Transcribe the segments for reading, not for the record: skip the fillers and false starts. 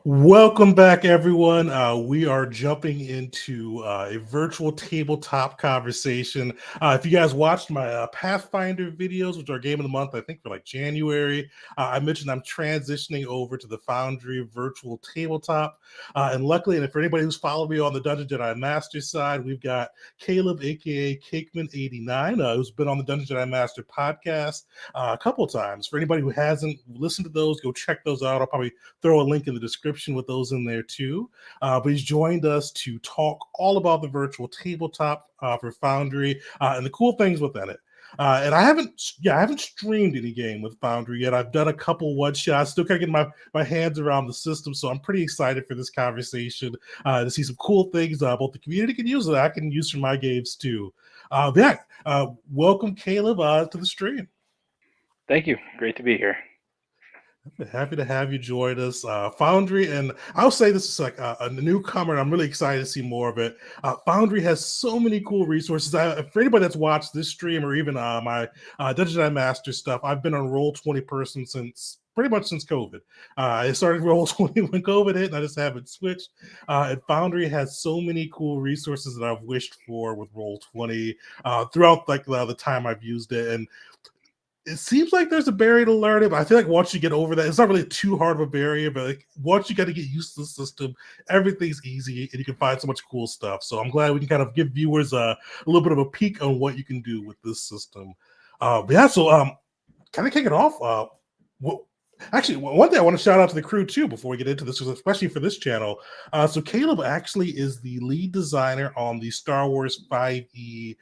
Welcome back, everyone. We are jumping into a virtual tabletop conversation. If you guys watched my Pathfinder videos, which are game of the month, I think for like January, I mentioned I'm transitioning over to the Foundry virtual tabletop. And luckily, and for anybody who's followed me on the Dungeon Jedi Master side, we've got Caleb, aka Kakemen89, who's been on the Dungeon Jedi Master podcast a couple of times. For anybody who hasn't listened to those, go check those out. I'll probably throw a link in the description with those in there too. But he's joined us to talk all about the virtual tabletop for Foundry and the cool things within it. And I haven't streamed any game with Foundry yet. I've done a couple one shots, still kind of getting my hands around the system. So I'm pretty excited for this conversation to see some cool things both the community can use that I can use for my games too. Welcome Caleb to the stream. Thank you. Great to be here. Happy to have you join us, Foundry. And I'll say this is like a newcomer, and I'm really excited to see more of it. Foundry has so many cool resources. For anybody that's watched this stream or even my Dungeon Eye Master stuff, I've been on Roll20 person since pretty much since COVID. I started Roll20 when COVID hit, and I just haven't switched. And Foundry has so many cool resources that I've wished for with Roll20 throughout like the time I've used it. And it seems like there's a barrier to learn it, but I feel like once you get over that, it's not really too hard of a barrier. But like once you got to get used to the system, everything's easy and you can find so much cool stuff. So I'm glad we can kind of give viewers a little bit of a peek on what you can do with this system. Kind of kick it off. Actually, one thing I want to shout out to the crew too before we get into this, especially for this channel. So Caleb actually is the lead designer on the Star Wars 5e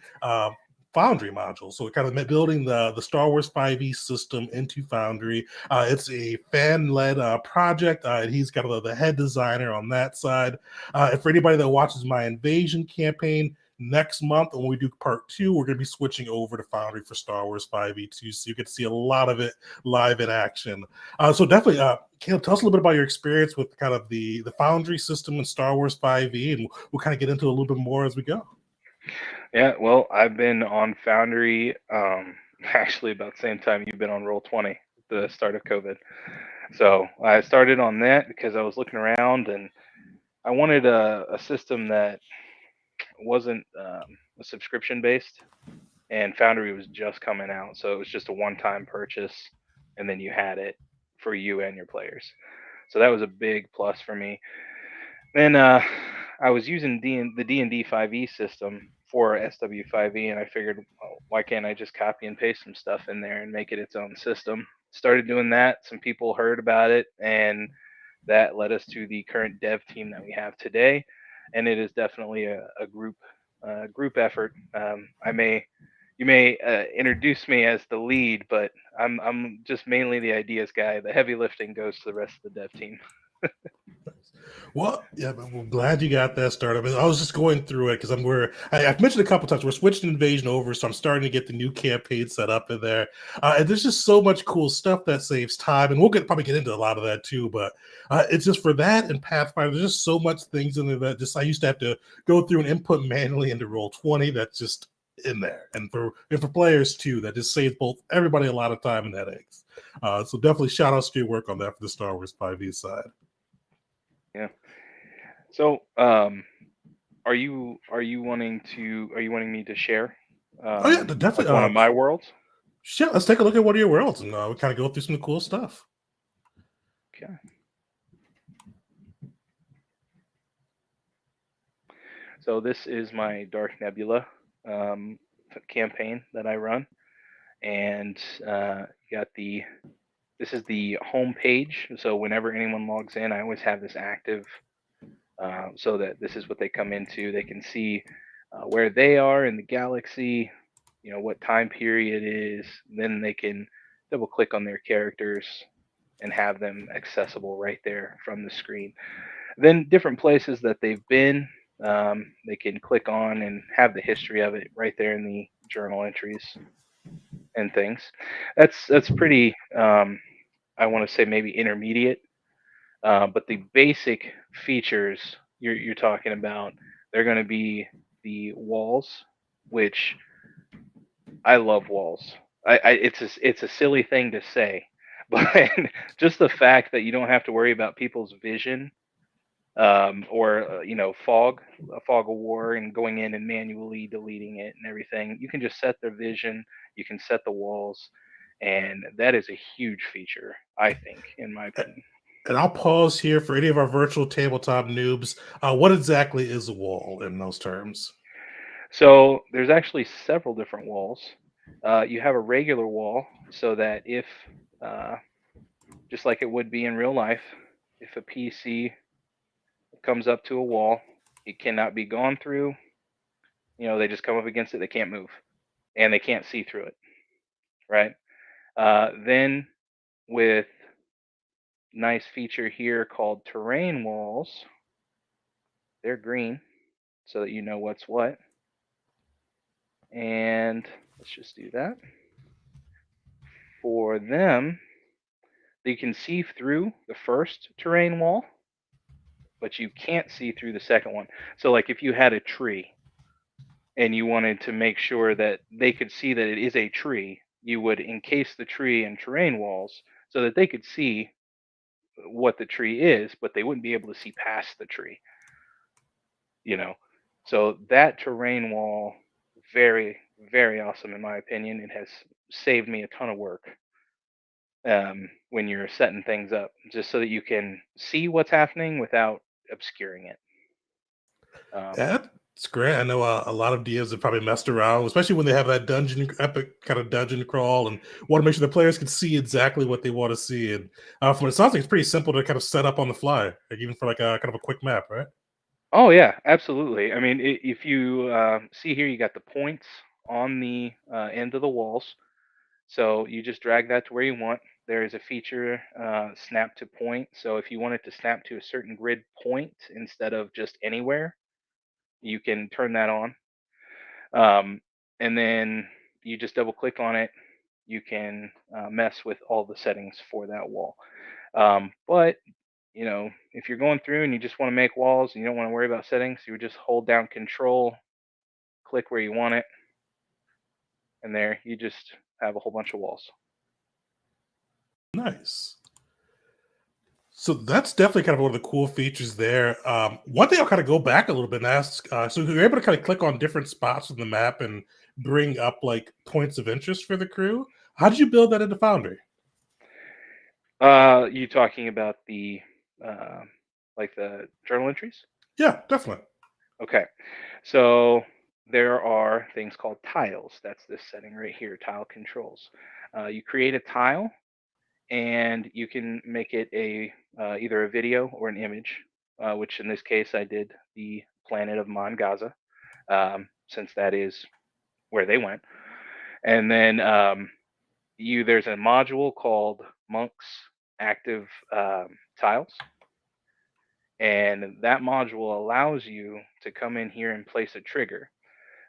Foundry module. So we're kind of building the Star Wars 5e system into Foundry. It's a fan-led project, and he's kind of the head designer on that side. And for anybody that watches my Invasion campaign, next month when we do part 2, we're going to be switching over to Foundry for Star Wars 5e2, so you get to see a lot of it live in action. So definitely, Caleb, tell us a little bit about your experience with kind of the Foundry system in Star Wars 5e, and we'll kind of get into it a little bit more as we go. Yeah, well, I've been on Foundry actually about the same time you've been on Roll20, the start of COVID. So I started on that because I was looking around and I wanted a system that wasn't a subscription based, and Foundry was just coming out, so it was just a one-time purchase, and then you had it for you and your players. So that was a big plus for me. Then I was using the D&D 5e system for SW5e, and I figured, well, why can't I just copy and paste some stuff in there and make it its own system? Started doing that. Some people heard about it, and that led us to the current dev team that we have today. And it is definitely a group effort. You may introduce me as the lead, but I'm just mainly the ideas guy. The heavy lifting goes to the rest of the dev team. Well, yeah, but we're glad you got that started. I was just going through it because I've mentioned a couple times we're switching Invasion over, so I'm starting to get the new campaign set up in there. And there's just so much cool stuff that saves time, and we'll probably get into a lot of that too. But it's just for that and Pathfinder, there's just so much things in there that just I used to have to go through and input manually into Roll20. That's just in there, and for players too, that just saves both everybody a lot of time and headaches. So definitely shout out to your work on that for the Star Wars 5e side. Yeah. So, are you wanting me to share Oh yeah, definitely. like one of my worlds? Yeah, let's take a look at one of your worlds and we kind of go through some cool stuff. Okay. So this is my Dark Nebula campaign that I run, and got the this is the home page. So whenever anyone logs in, I always have this active, so that this is what they come into. They can see where they are in the galaxy, what time period it is. Then they can double click on their characters and have them accessible right there from the screen. Then different places that they've been, they can click on and have the history of it right there in the journal entries and things. That's pretty. I want to say maybe intermediate, but the basic features you're talking about, they're going to be the walls, which I love walls. It's a silly thing to say, But just the fact that you don't have to worry about people's vision, or a fog of war, and going in and manually deleting it and everything. You can just set their vision, you can set the walls, and that is a huge feature, I think, in my opinion. And I'll pause here for any of our virtual tabletop noobs. What exactly is a wall in those terms? So there's actually several different walls. You have a regular wall, so that if, uh, just like it would be in real life, if a PC comes up to a wall, it cannot be gone through. They just come up against it, they can't move, and they can't see through it, right? Then with nice feature here called terrain walls, they're green so that you know what's what. And let's just do that. For them, you can see through the first terrain wall, but you can't see through the second one. So, like if you had a tree and you wanted to make sure that they could see that it is a tree, you would encase the tree in terrain walls so that they could see what the tree is, but they wouldn't be able to see past the tree. you know. So that terrain wall, very, very awesome in my opinion. It has saved me a ton of work, when you're setting things up, just so that you can see what's happening without obscuring it. Um, That's great. I know a lot of DMs have probably messed around, especially when they have that dungeon, epic kind of dungeon crawl, and want to make sure the players can see exactly what they want to see. And from what it sounds like, it's pretty simple to kind of set up on the fly, like even for like a kind of a quick map, right? oh yeah, absolutely. I mean, if you see here, you got the points on the end of the walls. So you just drag that to where you want. There is a feature, snap to point. So if you want it to snap to a certain grid point instead of just anywhere, you can turn that on. Um, and then you just double click on it. You can mess with all the settings for that wall. But if you're going through and you just want to make walls and you don't want to worry about settings, you would just hold down Control, click where you want it, and there you just have a whole bunch of walls. Nice. So that's definitely kind of one of the cool features there. One thing I'll kind of go back a little bit and ask, so you're able to kind of click on different spots on the map and bring up like points of interest for the crew. How did you build that into Foundry? You talking about the uh, like the journal entries? Yeah, definitely. Okay, so there are things called tiles. That's this setting right here, tile controls. You create a tile, and you can make it a either a video or an image. Which in this case, I did the planet of Mon Gaza, since that is where they went. And then there's a module called Monk's Active Tiles, and that module allows you to come in here and place a trigger.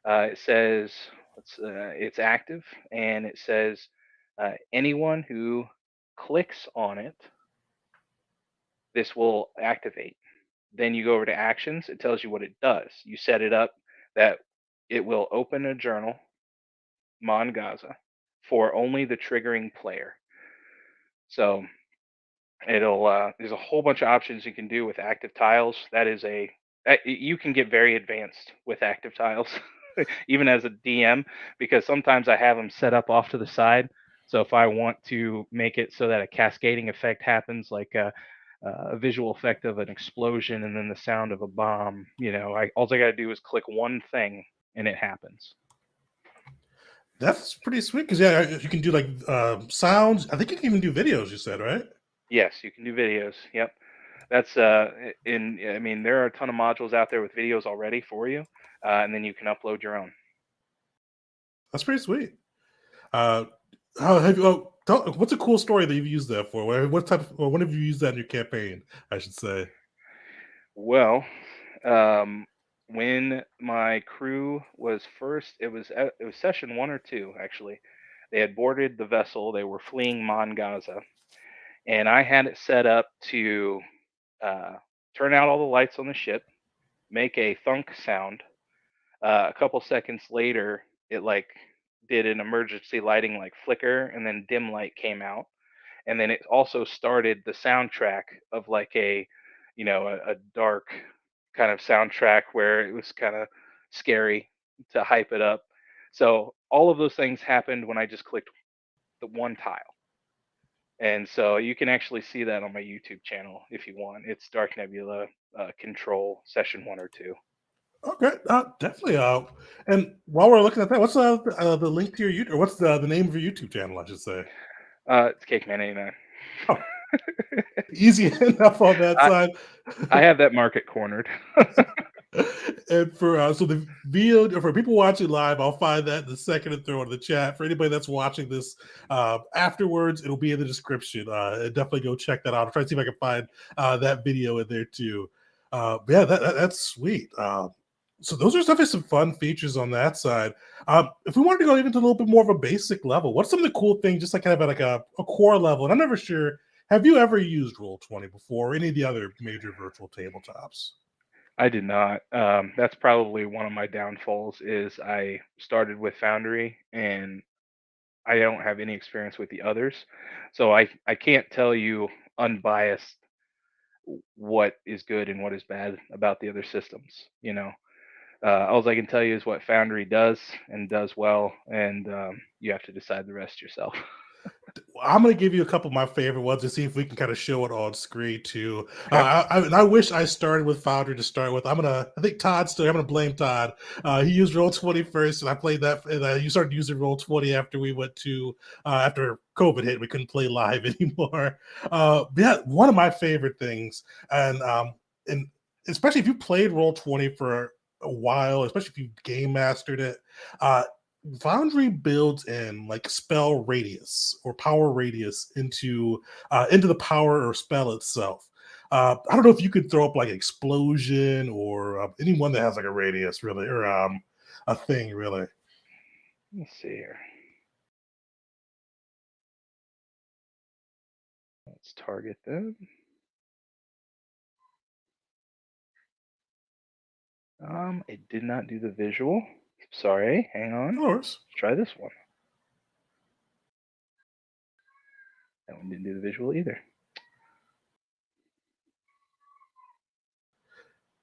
It says it's active, and it says anyone who clicks on it, this will activate. Then you go over to actions. It tells you what it does. You set it up that it will open a journal, Mon Gaza, for only the triggering player. So it'll there's a whole bunch of options you can do with active tiles. You can get very advanced with active tiles, even as a DM, because sometimes I have them set up off to the side. So if I want to make it so that a cascading effect happens, like a visual effect of an explosion and then the sound of a bomb, all I gotta do is click one thing and it happens. That's pretty sweet because yeah, you can do like sounds. I think you can even do videos. You said right? Yes, you can do videos. Yep. That's in. I mean, there are a ton of modules out there with videos already for you, and then you can upload your own. That's pretty sweet. Uh, how have you? Oh, what's a cool story that you've used that for? What type? Or when have you used that in your campaign? I should say. Well, um, when my crew was first, it was session 1 or 2 actually. They had boarded the vessel. They were fleeing Mon Gaza, and I had it set up to uh, turn out all the lights on the ship, make a thunk sound. A couple seconds later, it like did an emergency lighting like flicker, and then dim light came out, and then it also started the soundtrack of like a dark kind of soundtrack where it was kind of scary to hype it up. So all of those things happened when I just clicked the one tile. And so you can actually see that on my YouTube channel if you want. It's Dark Nebula Control Session 1 or 2. Okay, definitely. And while we're looking at that, what's the link to your YouTube? Or what's the name of your YouTube channel? I should say. It's Kakemen89. Oh, easy enough on that I, side. I have that market cornered. And for so the video for people watching live, I'll find that in a second and throw it in the chat. For anybody that's watching this afterwards, it'll be in the description. Definitely go check that out. I'll try to see if I can find that video in there too. Yeah, that's sweet. So those are definitely some fun features on that side. If we wanted to go even to a little bit more of a basic level, what's some of the cool things, just like kind of at like a core level? And I'm never sure. Have you ever used Roll20 before, or any of the other major virtual tabletops? I did not. That's probably one of my downfalls is I started with Foundry and I don't have any experience with the others. So I can't tell you unbiased what is good and what is bad about the other systems. All I can tell you is what Foundry does and does well, and you have to decide the rest yourself. I'm going to give you a couple of my favorite ones to see if we can kind of show it on screen too. Okay. I wish I started with Foundry to start with. I think Todd still, I'm going to blame Todd. He used Roll20 first, and I played that. And you started using Roll20 after we went to, after COVID hit, we couldn't play live anymore. Yeah, one of my favorite things. And especially if you played Roll20 for a while, especially if you game mastered it, Foundry builds in like spell radius or power radius into the power or spell itself. I don't know if you could throw up like explosion or anyone that has like a radius really, or a thing really. Let's see here. Let's target them. It did not do the visual. Sorry, hang on. Of course. Let's try this one. That one didn't do the visual either.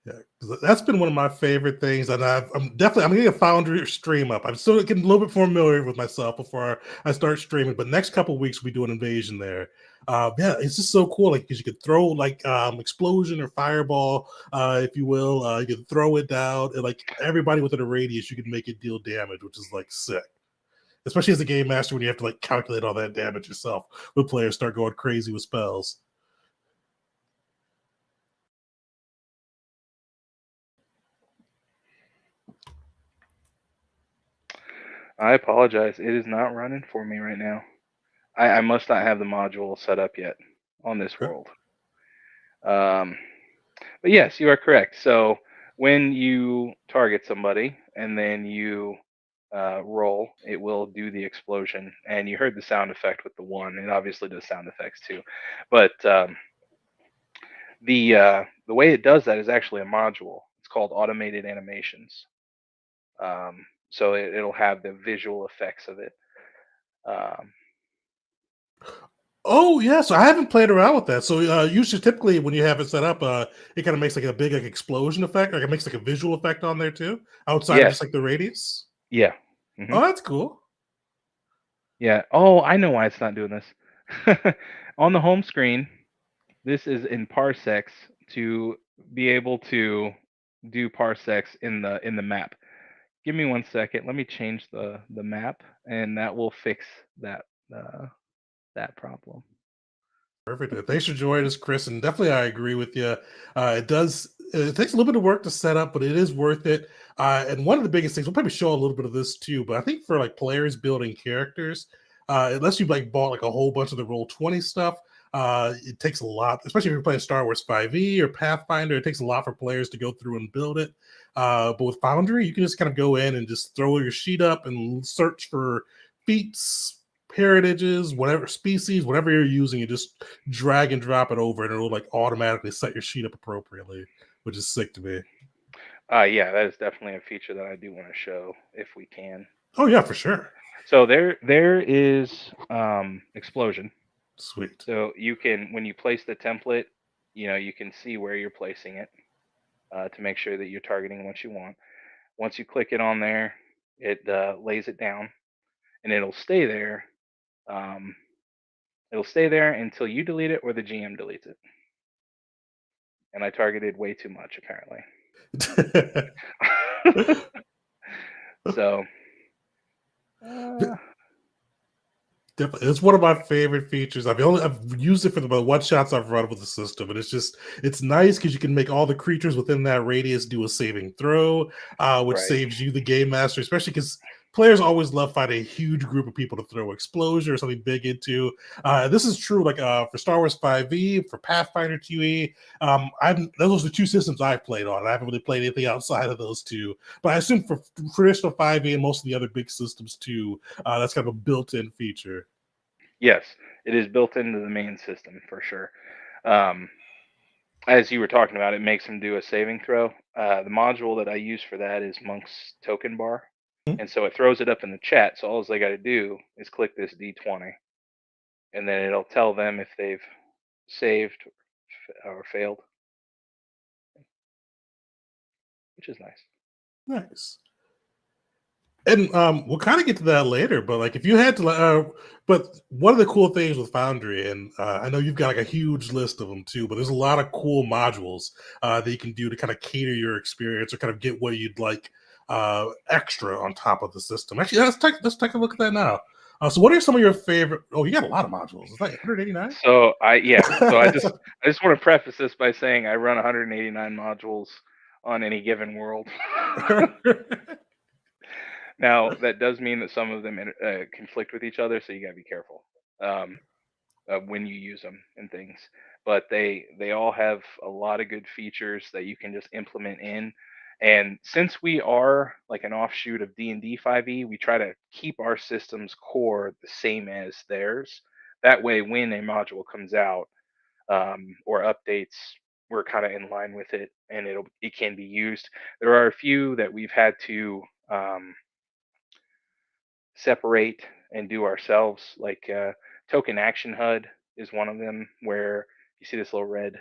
Yeah, that's been one of my favorite things, and I'm getting a Foundry stream up. I'm still getting a little bit familiar with myself before I start streaming. But next couple of weeks we do an invasion there. Yeah, it's just so cool, like because you could throw like explosion or fireball, if you will. You can throw it down, and like everybody within a radius, you can make it deal damage, which is like sick. Especially as a game master when you have to like calculate all that damage yourself. When players start going crazy with spells. I apologize. It is not running for me right now. I must not have the module set up yet on this Okay. world. But yes, you are correct. So when you target somebody and then you roll, it will do the explosion. And you heard the sound effect with the one. It obviously does sound effects too. But the way it does that is actually a module. It's called automated animations. So it'll have the visual effects of it. Oh yeah, so I haven't played around with that. So usually, typically, when you have it set up, it kind of makes like a big like explosion effect. Like it makes like a visual effect on there too, outside of Yes. just like the radius. Yeah. Oh, that's cool. Yeah. Oh, I know why it's not doing this. On the home screen, this is in parsecs to be able to do parsecs in the map. Give me 1 second. Let me change the map, and that will fix that problem. Perfect. Thanks for joining us, Chris. And definitely, I agree with you. It does. It takes a little bit of work to set up, but it is worth it. And one of the biggest things, we'll probably show a little bit of this too. But I think for like players building characters, unless you like bought like a whole bunch of the Roll20 stuff, it takes a lot. Especially if you're playing Star Wars 5e or Pathfinder, it takes a lot for players to go through and build it. But with Foundry, you can just kind of go in and just throw your sheet up and search for feats, heritages, whatever species, whatever you're using, you just drag and drop it over, and it'll like automatically set your sheet up appropriately, which is sick to me. Yeah, that is definitely a feature that I do want to show if we can. Oh yeah, for sure. So there is explosion. Sweet. So you can, when you place the template, you can see where you're placing it to make sure that you're targeting what you want. Once you click it on there, it lays it down, and it'll stay there. Um, it'll stay there until you delete it or the GM deletes it. And I targeted way too much, apparently. So, uh, Definitely. It's one of my favorite features. I've used it for the one shots I've run with the system, and it's nice because you can make all the creatures within that radius do a saving throw, which right. saves you the game master, especially because players always love finding a huge group of people to throw explosion or something big into. This is true, like for Star Wars 5e, for Pathfinder 2e. Those are the two systems I've played on. I haven't really played anything outside of those two, but I assume for traditional 5e and most of the other big systems too, that's kind of a built-in feature. Yes, it is built into the main system for sure. Um, as you were talking about, it makes them do a saving throw. The module that I use for that is Monk's Token Bar, and so it throws it up in the chat. So all they got to do is click this D20, and then it'll tell them if they've saved or failed, which is nice. Nice. And we'll kind of get to that later, but like if you had to, but one of the cool things with Foundry, and I know you've got like a huge list of them too, but there's a lot of cool modules that you can do to kind of cater your experience or kind of get what you'd like extra on top of the system. Actually, let's take a look at that now. So, what are some of your favorite? Oh, you got a lot of modules. Is that 189? So I just want to preface this by saying I run 189 modules on any given world. Now that does mean that some of them conflict with each other, so you gotta be careful um, when you use them and things. But they all have a lot of good features that you can just implement in. And since we are like an offshoot of D&D 5e, we try to keep our system's core the same as theirs. That way, when a module comes out or updates, we're kind of in line with it, and it can be used. There are a few that we've had to separate and do ourselves. Like token action HUD is one of them, where you see this little red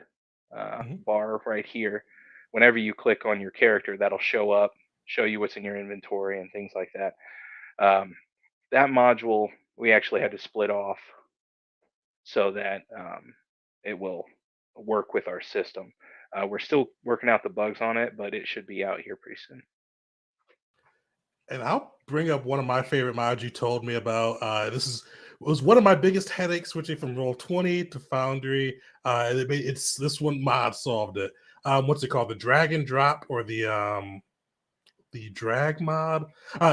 Mhm. bar right here. Whenever you click on your character, that'll show up, show you what's in your inventory and things like that. Um, that module we actually had to split off so that it will work with our system. We're still working out the bugs on it, but it should be out here pretty soon. And I'll bring up one of my favorite mods you told me about. Was one of my biggest headaches switching from Roll20 to Foundry. It's this one mod solved it. What's it called? The drag and drop or the drag mod?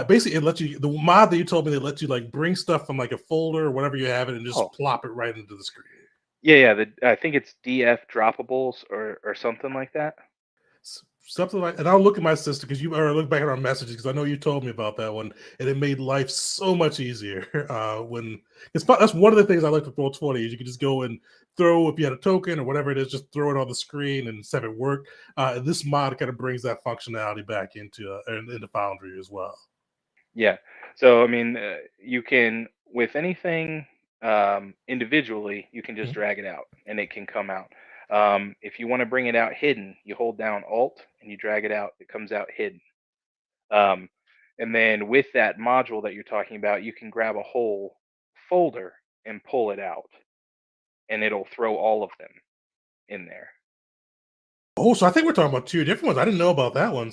Basically, it lets you the mod that you told me that lets you like bring stuff from like a folder or whatever you have it and just Oh, plop it right into the screen. yeah. I think it's DF droppables or something like that. Something like, and I'll look at my sister because you or look back at our messages because I know you told me about that one, and it made life so much easier. When that's one of the things I like with Roll20 is you can just go and throw if you had a token or whatever it is, just throw it on the screen and have it work. This mod kind of brings that functionality back into Foundry as well. Yeah. So I mean, you can with anything individually, you can just Mhm. drag it out and it can come out. If you want to bring it out hidden, you hold down Alt and you drag it out. It comes out hidden. Um, and then with that module that you're talking about, you can grab a whole folder and pull it out, and it'll throw all of them in there. Oh, so I think we're talking about two different ones. I didn't know about that one.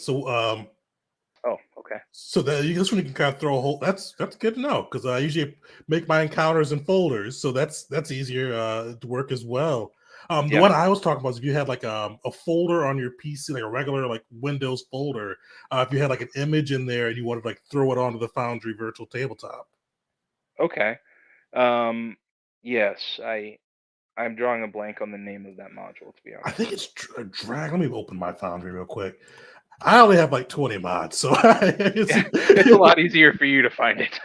Oh, okay. So this one you can kind of throw a whole. That's good to know because I usually make my encounters in folders, so that's easier to work as well. The Yeah. one I was talking about is if you had like a folder on your PC, like a regular like Windows folder. If you had like an image in there and you wanted to like throw it onto the Foundry virtual tabletop. Okay. Yes, I'm drawing a blank on the name of that module, to be I honest. think it's drag. Let me open my Foundry real quick. I only have like 20 mods, so Yeah, it's a lot easier for you to find it.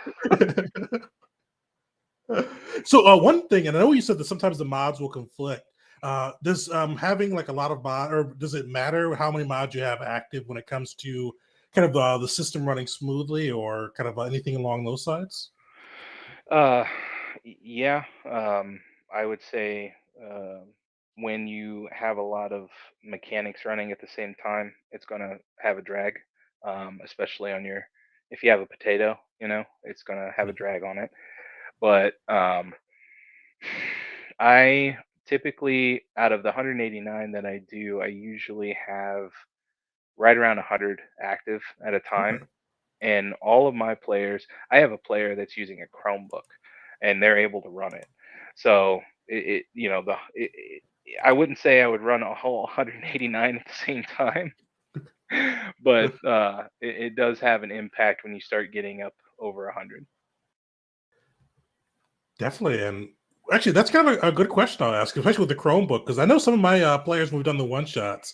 So one thing, and I know you said that sometimes the mods will conflict. Does having like a lot of mod, or does it matter how many mods you have active when it comes to kind of the system running smoothly, or kind of anything along those sides? Uh, yeah. I would say when you have a lot of mechanics running at the same time, it's gonna have a drag, especially on your if you have a potato, it's gonna have a drag on it. But I typically out of the 189 that I do, I usually have right around 100 active at a time. Okay. And all of my players, I have a player that's using a Chromebook, and they're able to run it. So it you know the I wouldn't say I would run a whole 189 at the same time, but it does have an impact when you start getting up over 100. Definitely, and actually, that's kind of a good question I'll ask, especially with the Chromebook, because I know some of my players when we've done the one shots.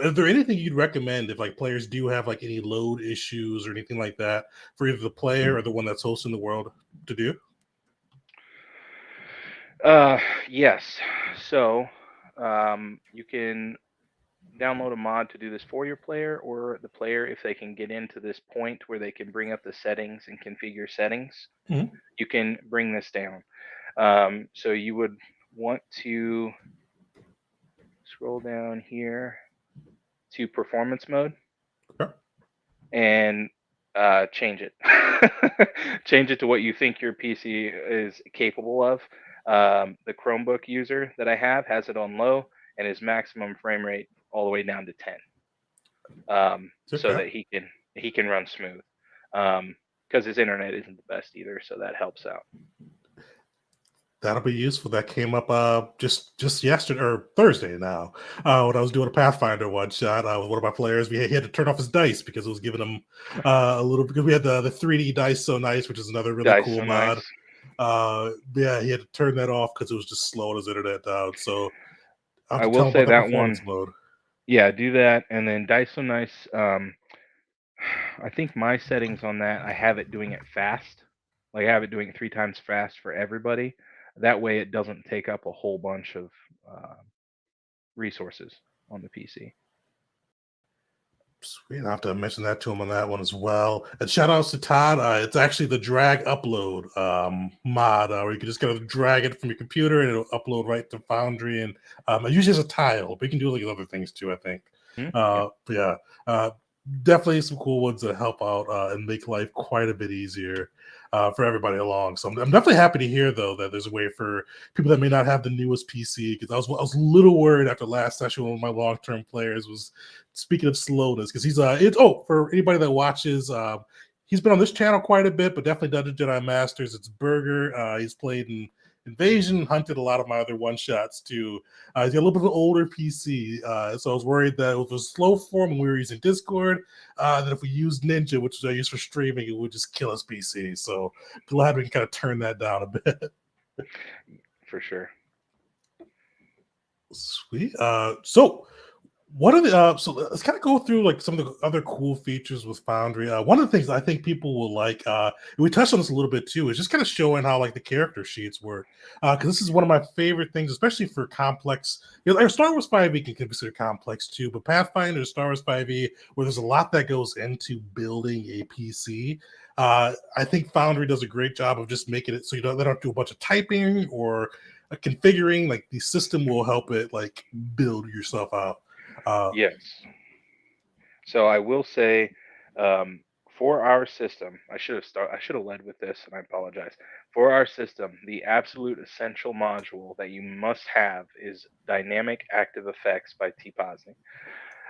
Is there anything you'd recommend if like players do have like any load issues or anything like that for either the player or the one that's hosting the world to do? Uh, yes. So you can download a mod to do this for your player or the player if they can get into this point where they can bring up the settings and configure settings. Mhm. You can bring this down. So you would want to scroll down here to performance mode Okay. and change it. Change it to what you think your PC is capable of. The Chromebook user that I have has it on low and his maximum frame rate all the way down to 10, so Okay. that he can run smooth. Because his internet isn't the best either, so that helps out. That'll be useful. That came up just yesterday or Thursday now when I was doing a Pathfinder one shot with one of my players. He had to turn off his dice because it was giving him a little because we had the 3D dice so nice, which is another really Dice cool so mod. nice. Yeah, he had to turn that off because it was just slowing his internet down. So I have I to will tell him say about that that one. performance mode. Yeah, do that, and then Dice so nice. I think my settings on that, I have it doing it fast. Like I have it doing it 3 times fast for everybody. That way, it doesn't take up a whole bunch of resources on the PC. Sweet. I have to mention that to him on that one as well. And shout outs to Todd. It's actually the drag upload mod where you can just kind of drag it from your computer and it'll upload right to Foundry. And it usually has a tile, but you can do like other things too, I think. Yeah. But yeah, definitely some cool ones that help out and make life quite a bit easier for everybody along. So I'm definitely happy to hear though that there's a way for people that may not have the newest PC because I was a little worried after last session. One of my long term players was speaking of slowness because for anybody that watches. He's been on this channel quite a bit, but definitely Dungeon Jedi Masters. It's Burger. He's played in Invasion, hunted a lot of my other one shots too. He's got a little bit of an older PC, so I was worried that if it was slow form when we were using Discord, that if we used Ninja, which I use for streaming, it would just kill his PC. So glad we can kind of turn that down a bit. For sure. Sweet. So what are the so let's kind of go through like some of the other cool features with Foundry. One of the things I think people will like, and we touched on this a little bit too, is just kind of showing how like the character sheets work. Because this is one of my favorite things, especially for complex. Star Wars 5e can be considered complex too, but Pathfinder, Star Wars 5e, where there's a lot that goes into building a PC. I think Foundry does a great job of just making it so they don't do a bunch of typing or configuring. Like the system will help it like build yourself out. Yes. So I will say, for our system, I should have led with this, and I apologize. For our system, the absolute essential module that you must have is Dynamic Active Effects by T. Posney.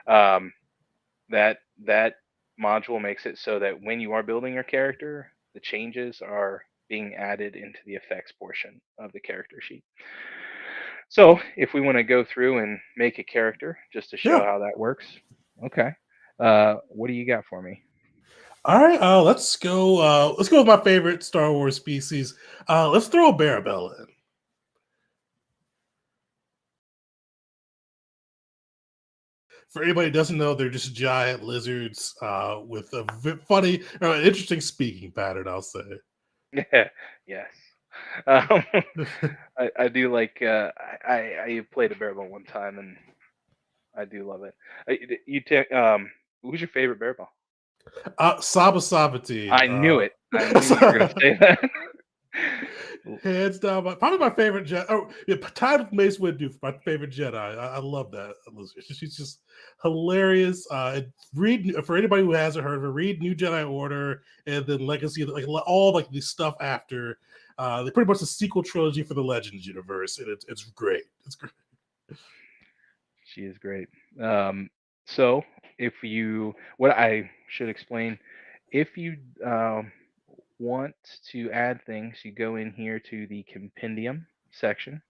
Um, that module makes it so that when you are building your character, the changes are being added into the effects portion of the character sheet. So if we want to go through and make a character just to show Yeah. how that works, okay. What do you got for me? All right. Let's go. Let's go with my favorite Star Wars species. Let's throw a Barabella in. For anybody who doesn't know, they're just giant lizards with a funny, interesting speaking pattern. I'll say. Yes. Um, I do like. I played a bear ball one time, and I do love it. Who's your favorite bear ball? Saba Sabatine. I knew it. I knew you were gonna say that. Hands down, probably my favorite Jedi. Oh, yeah, tied with Mace Windu, my favorite Jedi. I love that. She's just hilarious. Read for anybody who hasn't heard of her. Read New Jedi Order and then Legacy, like all like the stuff after. They're pretty much a sequel trilogy for the Legends universe, and it's great. It's great. She is great. So what I should explain, if you want to add things, you go in here to the compendium section,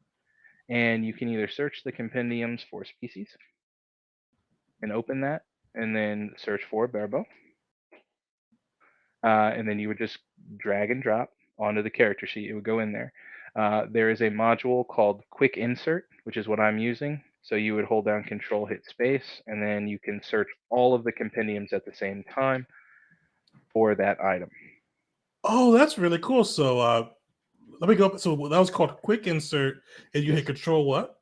and you can either search the compendiums for species and open that, and then search for barebow, and then you would just drag and drop onto the character sheet. It would go in there. There is a module called Quick Insert, which is what I'm using. So you would hold down Control, hit space, and then you can search all of the compendiums at the same time for that item. Oh, that's really cool. So let me go. So that was called Quick Insert, and you hit Control what?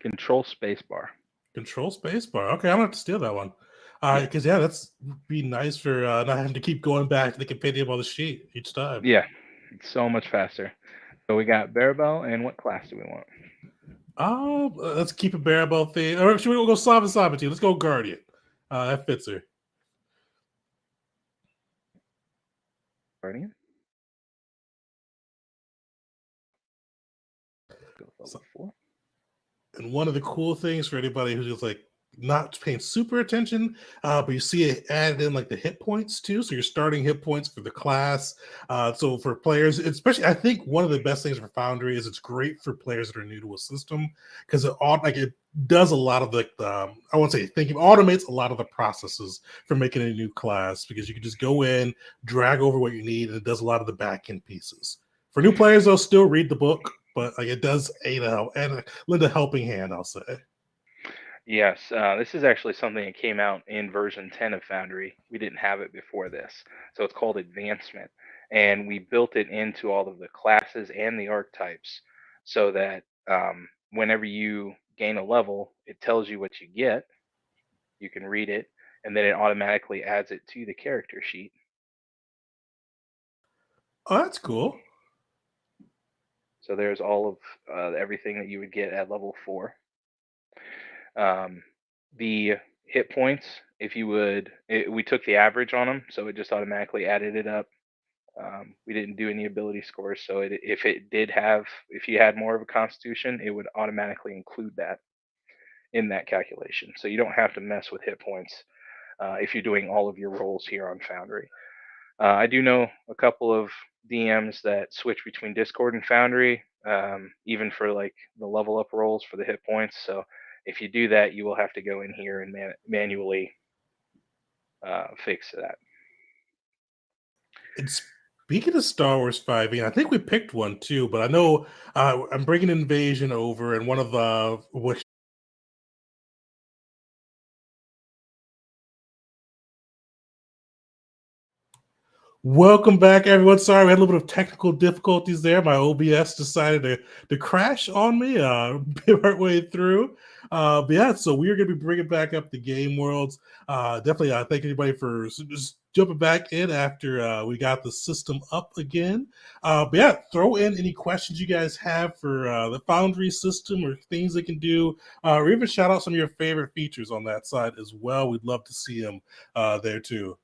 Control space bar. Control space bar. Okay, I'm gonna have to steal that one. Yeah. Because that's be nice for not having to keep going back to the compendium on the sheet each time. Yeah, it's so much faster. So we got Barebow, and what class do we want? Let's keep a bearable thing. Or should we go Slava Sabati? Let's go Guardian. That fits her. Guardian. Go level 4. And one of the cool things for anybody who's just like not paying super attention, but you see it added in like the hit points too. So you're starting hit points for the class. So for players, especially, I think one of the best things for Foundry is it's great for players that are new to a system because it does a lot of the I won't say thinking, automates a lot of the processes for making a new class because you can just go in, drag over what you need, and it does a lot of the back end pieces. For new players, they'll still read the book, but like it does aid and lend a helping hand, I'll say. Yes, this is actually something that came out in version 10 of Foundry. We didn't have it before this. So it's called Advancement. And we built it into all of the classes and the archetypes so that whenever you gain a level, it tells you what you get. You can read it, and then it automatically adds it to the character sheet. Oh, that's cool. So there's all of everything that you would get at level 4. The hit points, if you would, we took the average on them, so it just automatically added it up. We didn't do any ability scores, so if you had more of a constitution, it would automatically include that in that calculation. So you don't have to mess with hit points if you're doing all of your rolls here on Foundry. I do know a couple of DMs that switch between Discord and Foundry, even for like the level up rolls for the hit points. So if you do that, you will have to go in here and manually fix that. And speaking of Star Wars 5, I think we picked one too, but I know I'm bringing Invasion over, and one of which welcome back, everyone. Sorry, we had a little bit of technical difficulties there. My OBS decided to crash on me partway through. But yeah, so we're going to be bringing back up the game worlds. Definitely, thank anybody for just jumping back in after we got the system up again. But yeah, throw in any questions you guys have for the Foundry system or things they can do, or even shout out some of your favorite features on that side as well. We'd love to see them there too.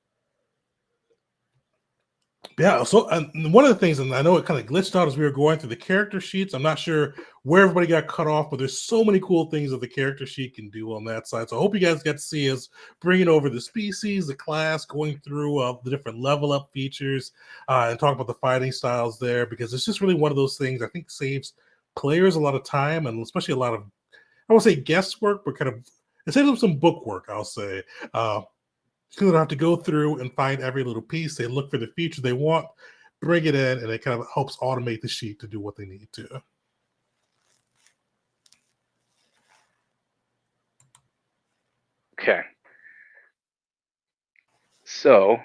Yeah, so and one of the things, and I know it kind of glitched out as we were going through the character sheets. I'm not sure where everybody got cut off, but there's so many cool things that the character sheet can do on that side. So I hope you guys got to see us bringing over the species, the class, going through the different level up features, and talk about the fighting styles there, because it's just really one of those things I think saves players a lot of time and especially a lot of, I won't say guesswork, but kind of it saves them some book work, I'll say. So they don't have to go through and find every little piece. They look for the feature they want, bring it in, and it kind of helps automate the sheet to do what they need to. Okay. So,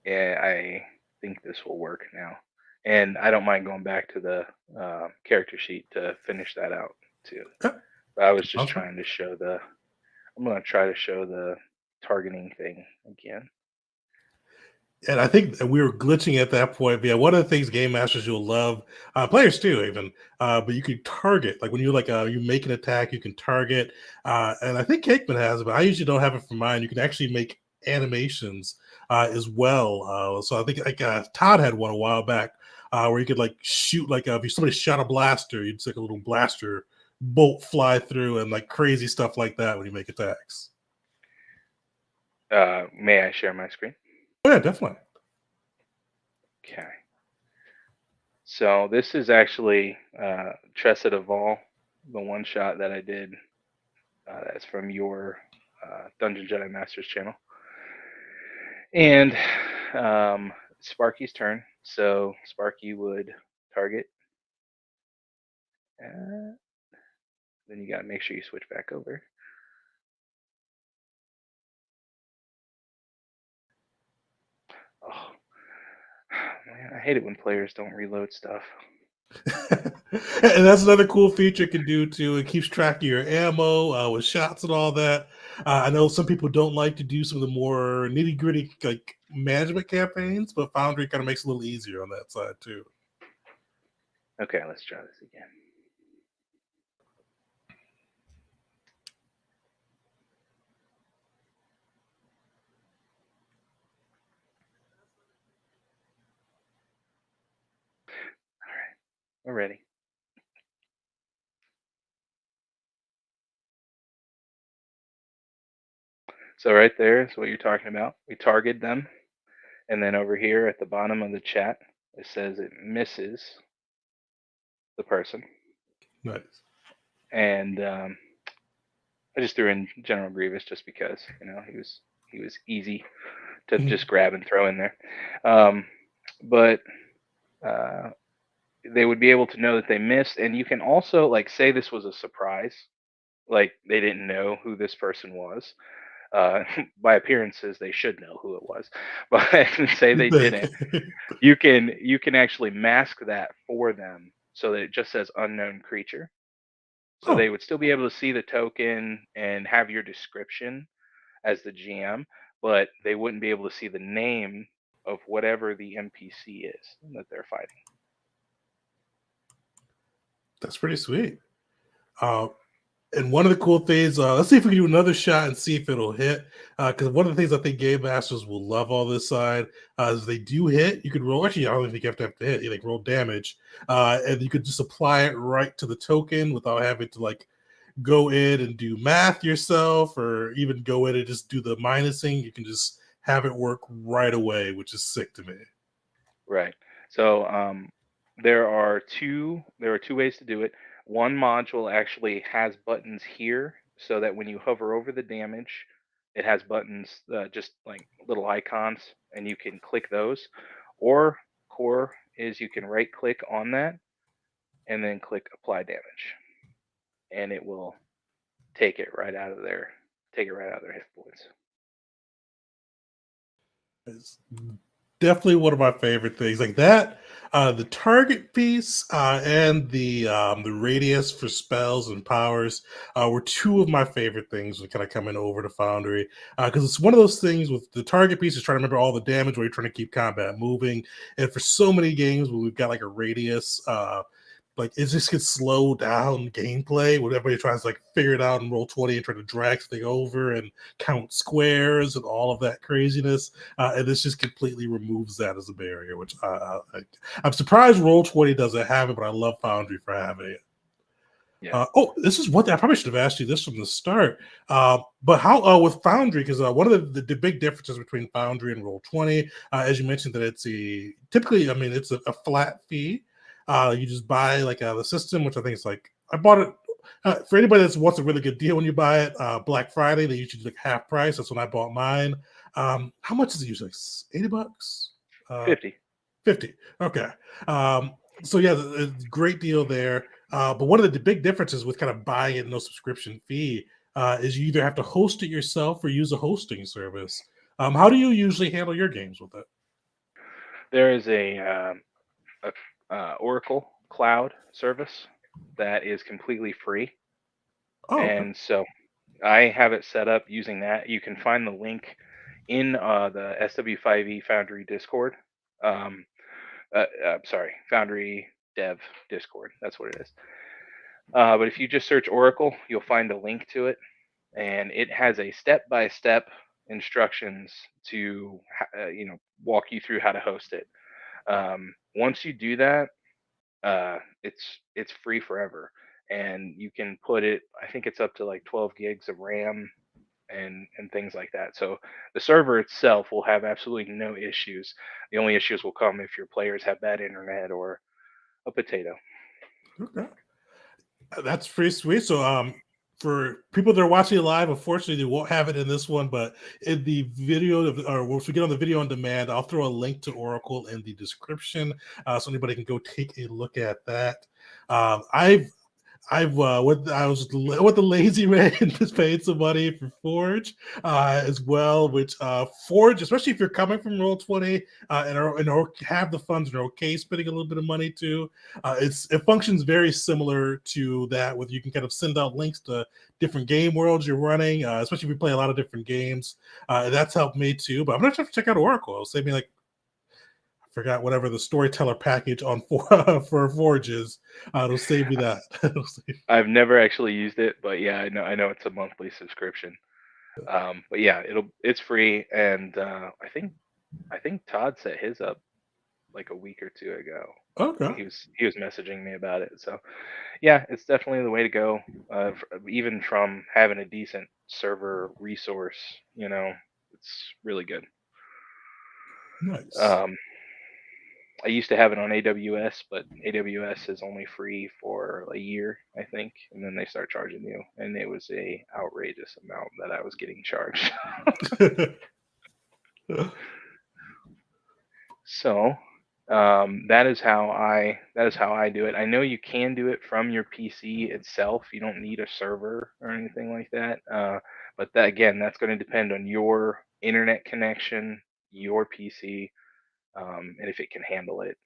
yeah, I think this will work now. And I don't mind going back to the character sheet to finish that out too. Yeah, But I was just okay. trying to show I'm going to try to show the targeting thing again. And I think that we were glitching at that point. But yeah, one of the things game masters you'll love, players too, even. But you can target, like when you you make an attack, you can target. And I think Cakeman has it, but I usually don't have it for mine. You can actually make animations as well. So I think like Todd had one a while back where you could like shoot if somebody shot a blaster, you'd see like a little blaster bolt fly through and like crazy stuff like that when you make attacks. May I share my screen? Oh yeah, definitely. Okay. So this is actually Tresset of All, the one shot that I did. That's from your Dungeon Jedi Masters channel. And Sparky's turn. So Sparky would target. Then you got to make sure you switch back over. Oh, man, I hate it when players don't reload stuff. And that's another cool feature it can do too. It keeps track of your ammo with shots and all that. I know some people don't like to do some of the more nitty gritty like management campaigns, but Foundry kind of makes it a little easier on that side too. Okay, let's try this again. All right, we're ready. So right there is what you're talking about. We target them, and then over here at the bottom of the chat, it says it misses the person. Nice. And I just threw in General Grievous just because he was easy to just grab and throw in there. But they would be able to know that they missed, and you can also like say this was a surprise, like they didn't know who this person was. Uh, by appearances, they should know who it was, but say they didn't. You can actually mask that for them so that it just says unknown creature. So they Oh, would still be able to see the token and have your description as the GM, but they wouldn't be able to see the name of whatever the NPC is that they're fighting. that's pretty sweet. Uh, and one of the cool things, let's see if we can do another shot and see if it'll hit. Because one of the things I think game masters will love on this side is they do hit. You could roll. Actually, I don't even think you have to hit. You like roll damage, and you could just apply it right to the token without having to like go in and do math yourself, or even go in and just do the minusing. You can just have it work right away, which is sick to me. Right. So there are two ways to do it. One module actually has buttons here, so that when you hover over the damage, it has buttons, just like little icons, and you can click those. Or core is you can right click on that and then click apply damage, and it will take it right out of their hit points. It's definitely one of my favorite things. Like that, the target piece and the radius for spells and powers were two of my favorite things when kind of coming over to Foundry, because it's one of those things with the target piece is trying to remember all the damage where you're trying to keep combat moving, and for so many games where we've got like a radius. Like it just gets slow down gameplay when everybody tries to like figure it out and roll 20 and try to drag something over and count squares and all of that craziness. And this just completely removes that as a barrier, which I'm surprised Roll20 doesn't have it, but I love Foundry for having it. Yeah. This is one thing I probably should have asked you this from the start. But how with Foundry, because one of the big differences between Foundry and Roll20, as you mentioned, that it's typically, I mean, it's a flat fee. You just buy like the system, which I think is like I bought it. For anybody that wants a really good deal when you buy it, Black Friday they usually do like half price. That's when I bought mine. How much is it usually? Like $80? 50. 50. Okay. So yeah, great deal there. But one of the big differences with kind of buying it no subscription fee is you either have to host it yourself or use a hosting service. How do you usually handle your games with it? There is a Oracle Cloud service that is completely free, Oh, okay. and so I have it set up using that. You can find the link in the SW5E Foundry Discord. Um, sorry, Foundry Dev Discord. That's what it is. But if you just search Oracle, you'll find a link to it, and it has a step-by-step instructions to walk you through how to host it. Once you do that, it's free forever, and you can put it. I think it's up to like 12 gigs of RAM and things like that. So the server itself will have absolutely no issues. The only issues will come if your players have bad internet or a potato. Okay. That's pretty sweet. So, for people that are watching it live, unfortunately, they won't have it in this one, but in the video, or once we get on the video on demand, I'll throw a link to Oracle in the description, so anybody can go take a look at that. I've I was with the lazy man just paid some money for Forge as well, which Forge, especially if you're coming from Roll20 and have the funds and are okay spending a little bit of money too, it functions very similar to that, with you can kind of send out links to different game worlds you're running, especially if you play a lot of different games. That's helped me too, but I'm gonna have to check out Oracle. It'll save me like, forgot whatever the storyteller package on for Forge is. It'll save me that. I've never actually used it, but yeah, I know it's a monthly subscription. But yeah, it's free, and I think Todd set his up like a week or two ago. Okay. He was messaging me about it. So yeah, it's definitely the way to go. Even from having a decent server resource, it's really good. Nice. Um, I used to have it on AWS, but AWS is only free for a year, I think, and then they start charging you, and it was a outrageous amount that I was getting charged. So that is how I do it. I know you can do it from your PC itself. You don't need a server or anything like that. But that, again, that's going to depend on your internet connection, your PC, and if it can handle it.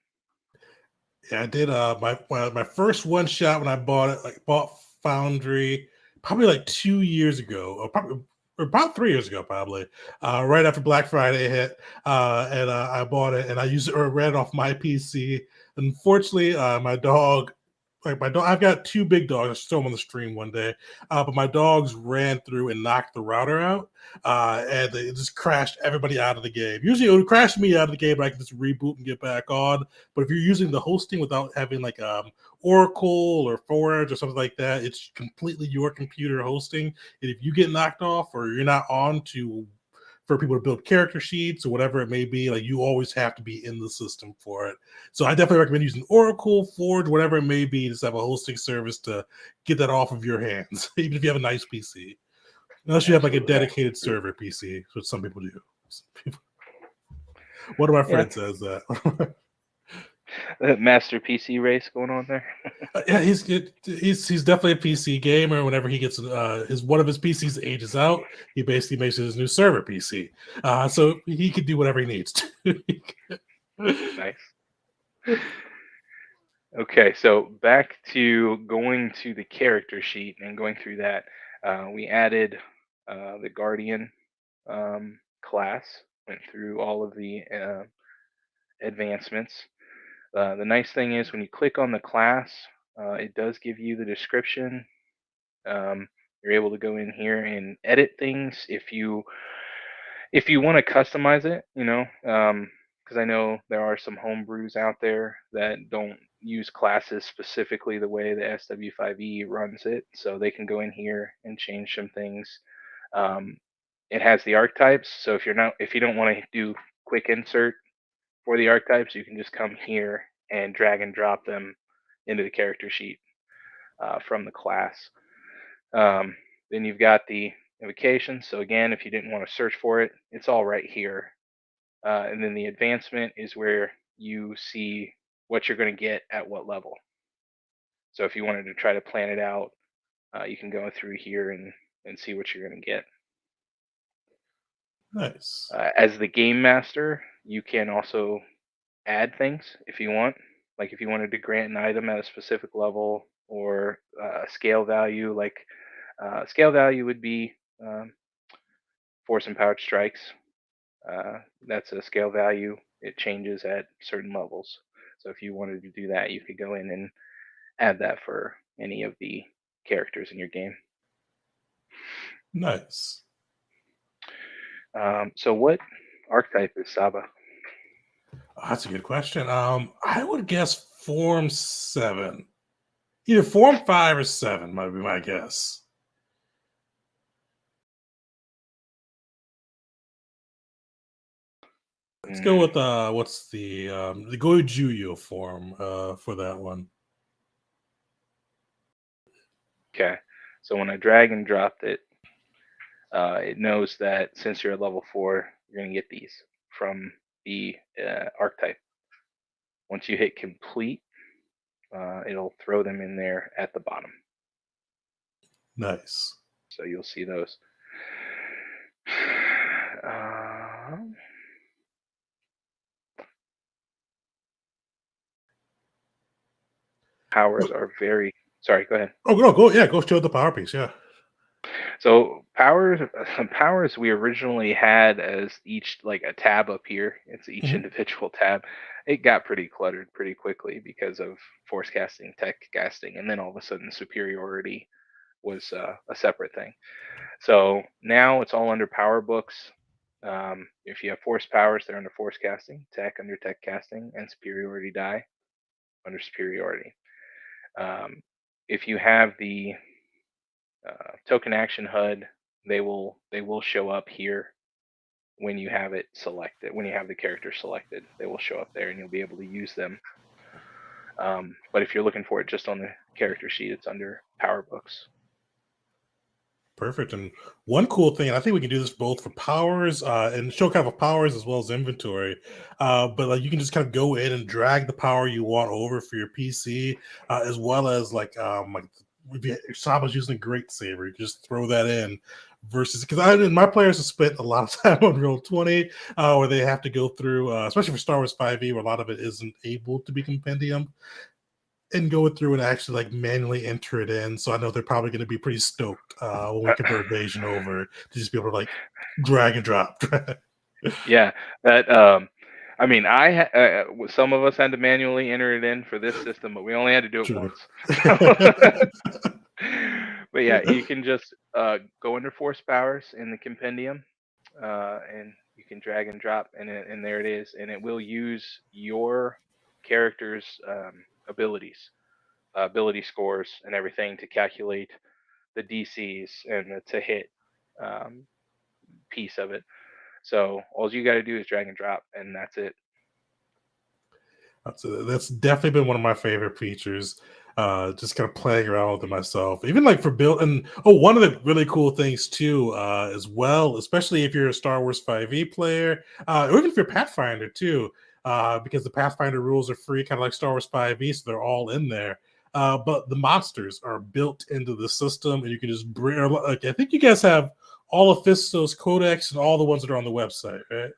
Yeah, I did my first one shot when I bought it, like bought Foundry probably like 2 years ago, or about 3 years ago, probably, right after Black Friday hit. And I bought it and I used it, or read it off my PC. Unfortunately, my dog, like my dog, I've got two big dogs. I saw them on the stream one day, but my dogs ran through and knocked the router out, and it just crashed everybody out of the game. Usually, it would crash me out of the game, but I can just reboot and get back on. But if you're using the hosting without having like Oracle or Forge or something like that, it's completely your computer hosting. And if you get knocked off or you're not on to for people to build character sheets or whatever it may be, like you always have to be in the system for it. So I definitely recommend using Oracle, Forge, whatever it may be, just have a hosting service to get that off of your hands, even if you have a nice PC. Unless you have like a Absolutely. dedicated server PC, which some people do. One of my Yeah, friends says that. Master PC race going on there. Yeah, he's good. He's definitely a PC gamer. Whenever he gets his one of his PCs ages out, he basically makes his new server PC. So he can do whatever he needs to. Nice. Okay, so back to going to the character sheet and going through that. We added the Guardian class, went through all of the advancements. The nice thing is when you click on the class, it does give you the description. You're able to go in here and edit things if you want to customize it, because I know there are some homebrews out there that don't use classes specifically the way the SW5E runs it, so they can go in here and change some things. Um, it has the archetypes, so if you don't want to do quick insert for the archetypes, you can just come here and drag and drop them into the character sheet from the class. Then you've got the invocation. So again, if you didn't want to search for it, it's all right here. And then the advancement is where you see what you're going to get at what level. So if you wanted to try to plan it out, you can go through here and see what you're going to get. Nice. As the game master, you can also add things if you want. Like if you wanted to grant an item at a specific level or scale value, like scale value would be force empowered strikes. That's a scale value. It changes at certain levels. So if you wanted to do that, you could go in and add that for any of the characters in your game. Nice. So what archetype is Saba? That's a good question. I would guess Form 7. Either Form 5 or 7 might be my guess. Let's go Mm, with what's the Gojuyo form for that one. okay. So when I drag and dropped it, it knows that since you're at level 4, you're going to get these from the archetype. Once you hit complete, it'll throw them in there at the bottom. Nice. So you'll see those. Um, Powers are very. Sorry, go ahead. Oh no, go show the power piece. Yeah. So powers, powers we originally had as each like a tab up here. It's each Mhm. individual tab. It got pretty cluttered pretty quickly because of force casting, tech casting, and then all of a sudden superiority was a separate thing. So now it's all under power books. If you have force powers, they're under force casting, tech under tech casting, and superiority die under superiority. Um, if you have the token action HUD, they will show up here when you have it selected. When you have the character selected, they will show up there, and you'll be able to use them. But if you're looking for it just on the character sheet, it's under power books. Perfect. And one cool thing, and I think we can do this both for powers and show kind of powers as well as inventory. But like you can just kind of go in and drag the power you want over for your PC, as well as like if Saba's using a Great Saber, you just throw that in. Versus because my players have spent a lot of time on Roll 20, where they have to go through, especially for Star Wars 5e, where a lot of it isn't able to be compendium and go through and actually like manually enter it in. So I know they're probably going to be pretty stoked when we convert Invasion over to just be able to like drag and drop. Yeah, that. I mean, some of us had to manually enter it in for this system, but we only had to do it True. once. So, but yeah, you can just go under force powers in the compendium, and you can drag and drop, and there it is, and it will use your character's abilities, ability scores, and everything to calculate the DCs and the to hit um, piece of it. So all you got to do is drag and drop, and that's it. That's definitely been one of my favorite features. Just kind of playing around with it myself, even like for build. And oh, one of the really cool things too, as well, especially if you're a Star Wars 5e player, or even if you're Pathfinder too, because the Pathfinder rules are free, kind of like Star Wars 5e, so they're all in there. But the monsters are built into the system, and you can just bring. Like I think you guys have all of Fisto's codex and all the ones that are on the website, right?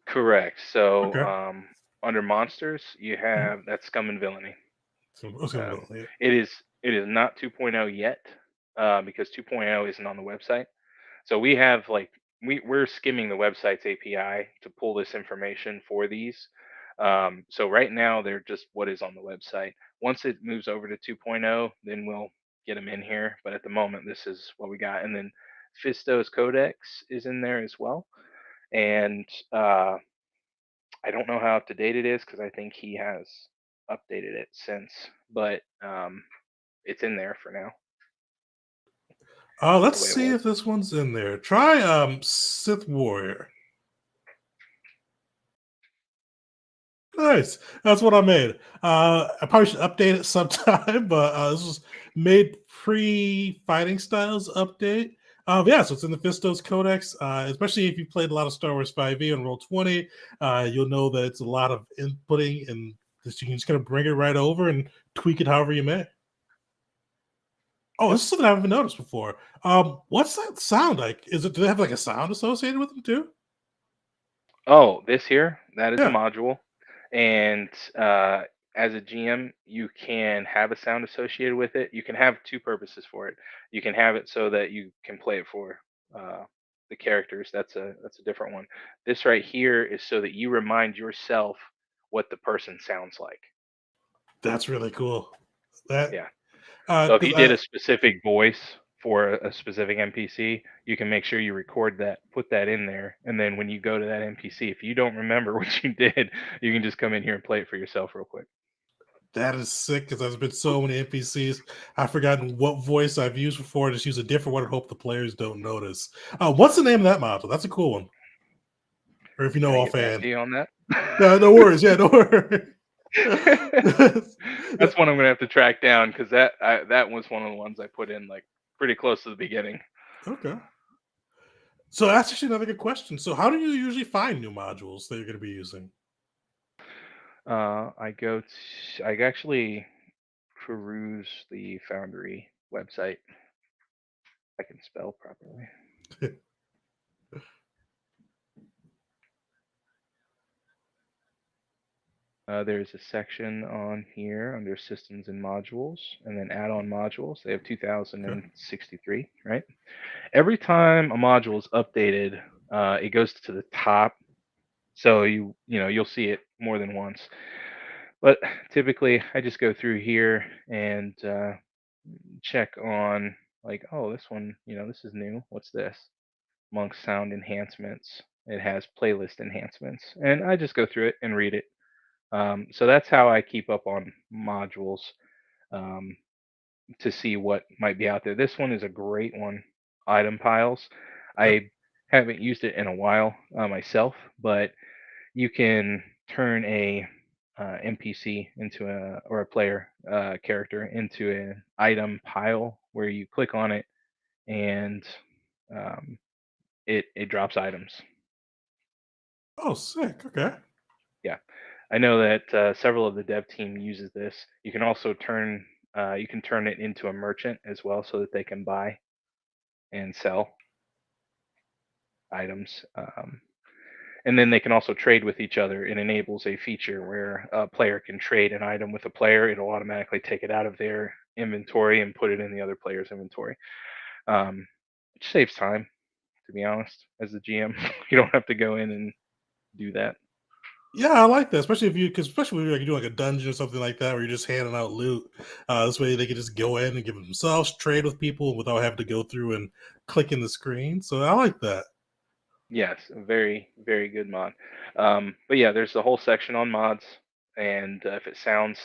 Correct. So Okay. under monsters, you Mhm. have that's Scum and Villainy. So, okay, Um, well, yeah. it is not 2.0 yet because 2.0 isn't on the website. So we have like we're skimming the website's API to pull this information for these. So right now they're just what is on the website. Once it moves over to 2.0, then we'll get them in here. But at the moment, this is what we got. And then Fisto's Codex is in there as well. And I don't know how up to date it is because I think he has updated it since, but it's in there for now. Let's The way it see was. if this one's in there. Try Sith Warrior. Nice. That's what I made. I probably should update it sometime, but this was made pre-fighting styles update. Yeah, so it's in the Fistos Codex. Especially if you played a lot of Star Wars 5e on Roll 20, you'll know that it's a lot of inputting and just you can just kind of bring it right over and tweak it however you may. Oh, Yep. this is something I haven't noticed before. What's that sound like? Do they have like a sound associated with them too? Oh, this here, that is a Yeah. module. And as a GM, you can have a sound associated with it. You can have two purposes for it. You can have it so that you can play it for the characters. That's a different one. This right here is so that you remind yourself what the person sounds like. That's really cool. That Yeah. So if because you did a specific voice for a specific NPC, you can make sure you record that, put that in there, and then when you go to that NPC, if you don't remember what you did, you can just come in here and play it for yourself real quick. that is sick because there's been so many NPCs. I've forgotten what voice I've used before. Just use a different one and hope the players don't notice. What's the name of that module? That's a cool one. Or if you Can know I get back offhand. to you on that? No, no worries. Yeah, no worries. That's one I'm gonna have to track down because that was one of the ones I put in like pretty close to the beginning. Okay. So that's actually another good question. So how do you usually find new modules that you're going to be using? I actually peruse the Foundry website. I can spell properly. There's a section on here under systems and modules, and then add-on modules. They have Okay. 2063, right? Every time a module is updated, it goes to the top, so you'll see it more than once. But typically, I just go through here and check on like, oh, this one, this is new. What's this? Monk sound enhancements. It has playlist enhancements, and I just go through it and read it. So that's how I keep up on modules um, to see what might be out there. This one is a great one, item piles. Okay. I haven't used it in a while myself, but you can turn a NPC into or a player character into an item pile where you click on it and um, it drops items. Oh, sick. Okay. Yeah, I know that several of the dev team uses this. You can turn it into a merchant as well, so that they can buy and sell items. And then they can also trade with each other. It enables a feature where a player can trade an item with a player. It'll automatically take it out of their inventory and put it in the other player's inventory. Um, which saves time, to be honest, as the GM. You don't have to go in and do that. Yeah, I like that, especially if you, because especially when you're doing like a dungeon or something like that, where you're just handing out loot. This way, they can just go in and give it themselves, trade with people without having to go through and click in the screen. So I like that. Yes, a very, very good mod. But yeah, there's the whole section on mods, and if it sounds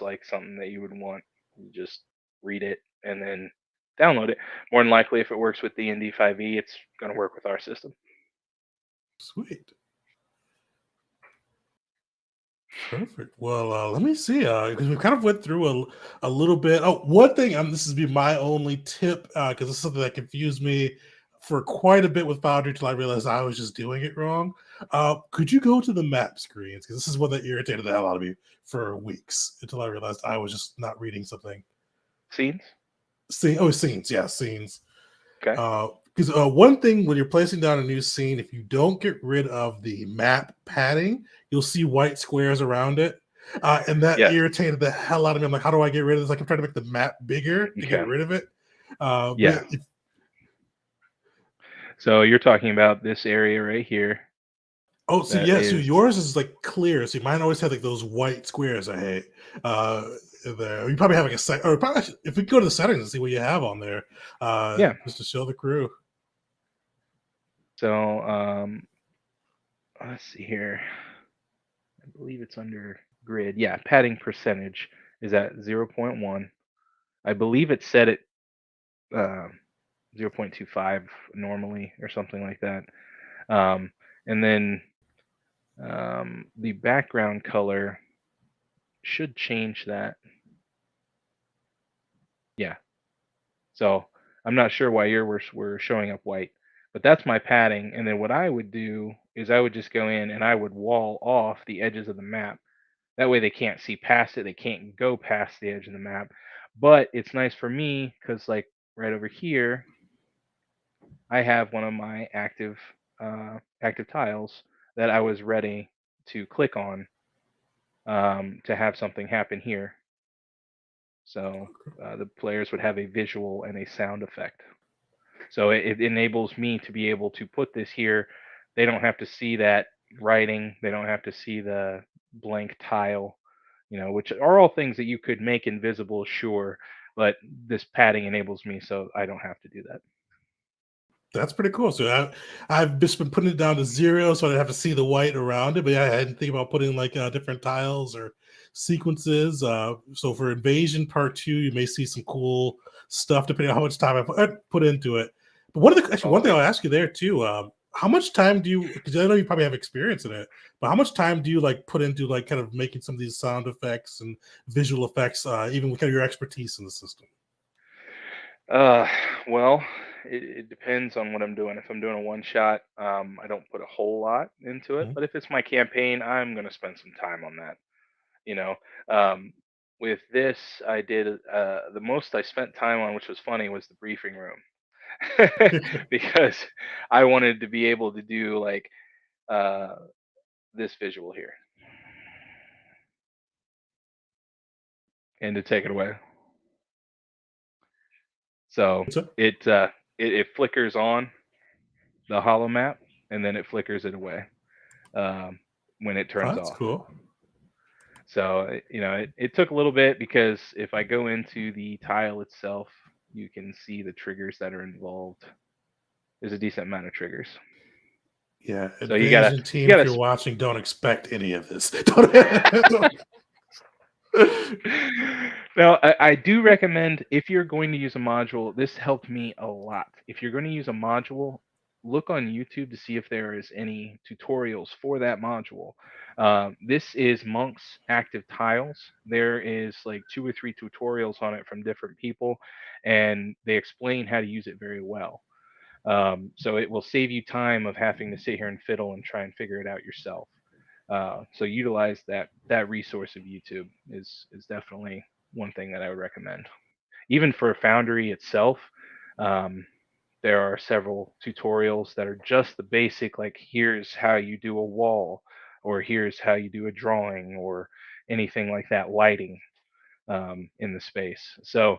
like something that you would want, you just read it and then download it. More than likely, if it works with the ND5e, it's going to work with our system. Sweet. Perfect. Well, let me see. Because we kind of went through a little bit. Oh, one thing. This is be my only tip because this is something that confused me for quite a bit with Foundry until I realized I was just doing it wrong. Could you go to the map screens? Because this is what that irritated the hell out of me for weeks until I realized I was just not reading something. Scenes? Scenes. Yeah, scenes. Okay. Because one thing when you're placing down a new scene, if you don't get rid of the map padding, you'll see white squares around it. And that Yes. irritated the hell out of me. I'm like, how do I get rid of this? Like, I'm trying to make the map bigger to get Okay. rid of it. But Yeah. So you're talking about this area right here oh, so that yeah, so is, yours is like clear. See, mine always had like those white squares. I hate. There, you probably have like a set, or probably if we go to the settings and see what you have on there, yeah. just to show the crew. So let's see here. I believe it's under grid. Yeah, padding percentage is at 0.1. I believe it's set at um 0.25 normally or something like that. Um, and then the background color should change that. Yeah. So I'm not sure why were showing up white, but that's my padding. And then what I would do is I would just go in and I would wall off the edges of the map. That way they can't see past it. They can't go past the edge of the map. But it's nice for me because, like, right over here, I have one of my active tiles that I was ready to click on to have something happen here. So the players would have a visual and a sound effect. So it enables me to be able to put this here. They don't have to see that writing. They don't have to see the blank tile, which are all things that you could make invisible, sure, but this padding enables me so I don't have to do that. That's pretty cool. So I've just been putting it down to 0, so I don't have to see the white around it. But yeah, I hadn't think about putting like different tiles or sequences. So for Invasion Part 2, you may see some cool stuff depending on how much time I put into it. But one Oh thing yeah. I'll ask you there too. How much time do you? Because I know you probably have experience in it, but how much time do you like put into like kind of making some of these sound effects and visual effects, even with kind of your expertise in the system? Uh, well, it depends on what I'm doing. If I'm doing a one shot, I don't put a whole lot into it. Mhm. But if it's my campaign, I'm gonna spend some time on that. You know, um, with this, I did the most I spent time on, which was funny, was the briefing room because I wanted to be able to do like uh, this visual here and to take it away. So So, it flickers on the hollow map and then it flickers it away um, when it oh, turns that's off. cool. So it took a little bit because if I go into the tile itself, you can see the triggers that are involved. There's a decent amount of triggers. Yeah, So you gotta Invasion you team, if gotta you're watching, don't expect any of this. Don't- Now, I do recommend if you're going to use a module, this helped me a lot. If you're going to use a module, look on YouTube to see if there is any tutorials for that module. This is Monk's Active Tiles. There is like 2 or 3 tutorials on it from different people, and they explain how to use it very well. So it will save you time of having to sit here and fiddle and try and figure it out yourself. So utilize that resource of YouTube is definitely one thing that I would recommend. Even for Foundry itself, um, there are several tutorials that are just the basic, like here's how you do a wall, or here's how you do a drawing, or anything like that, lighting in the space. So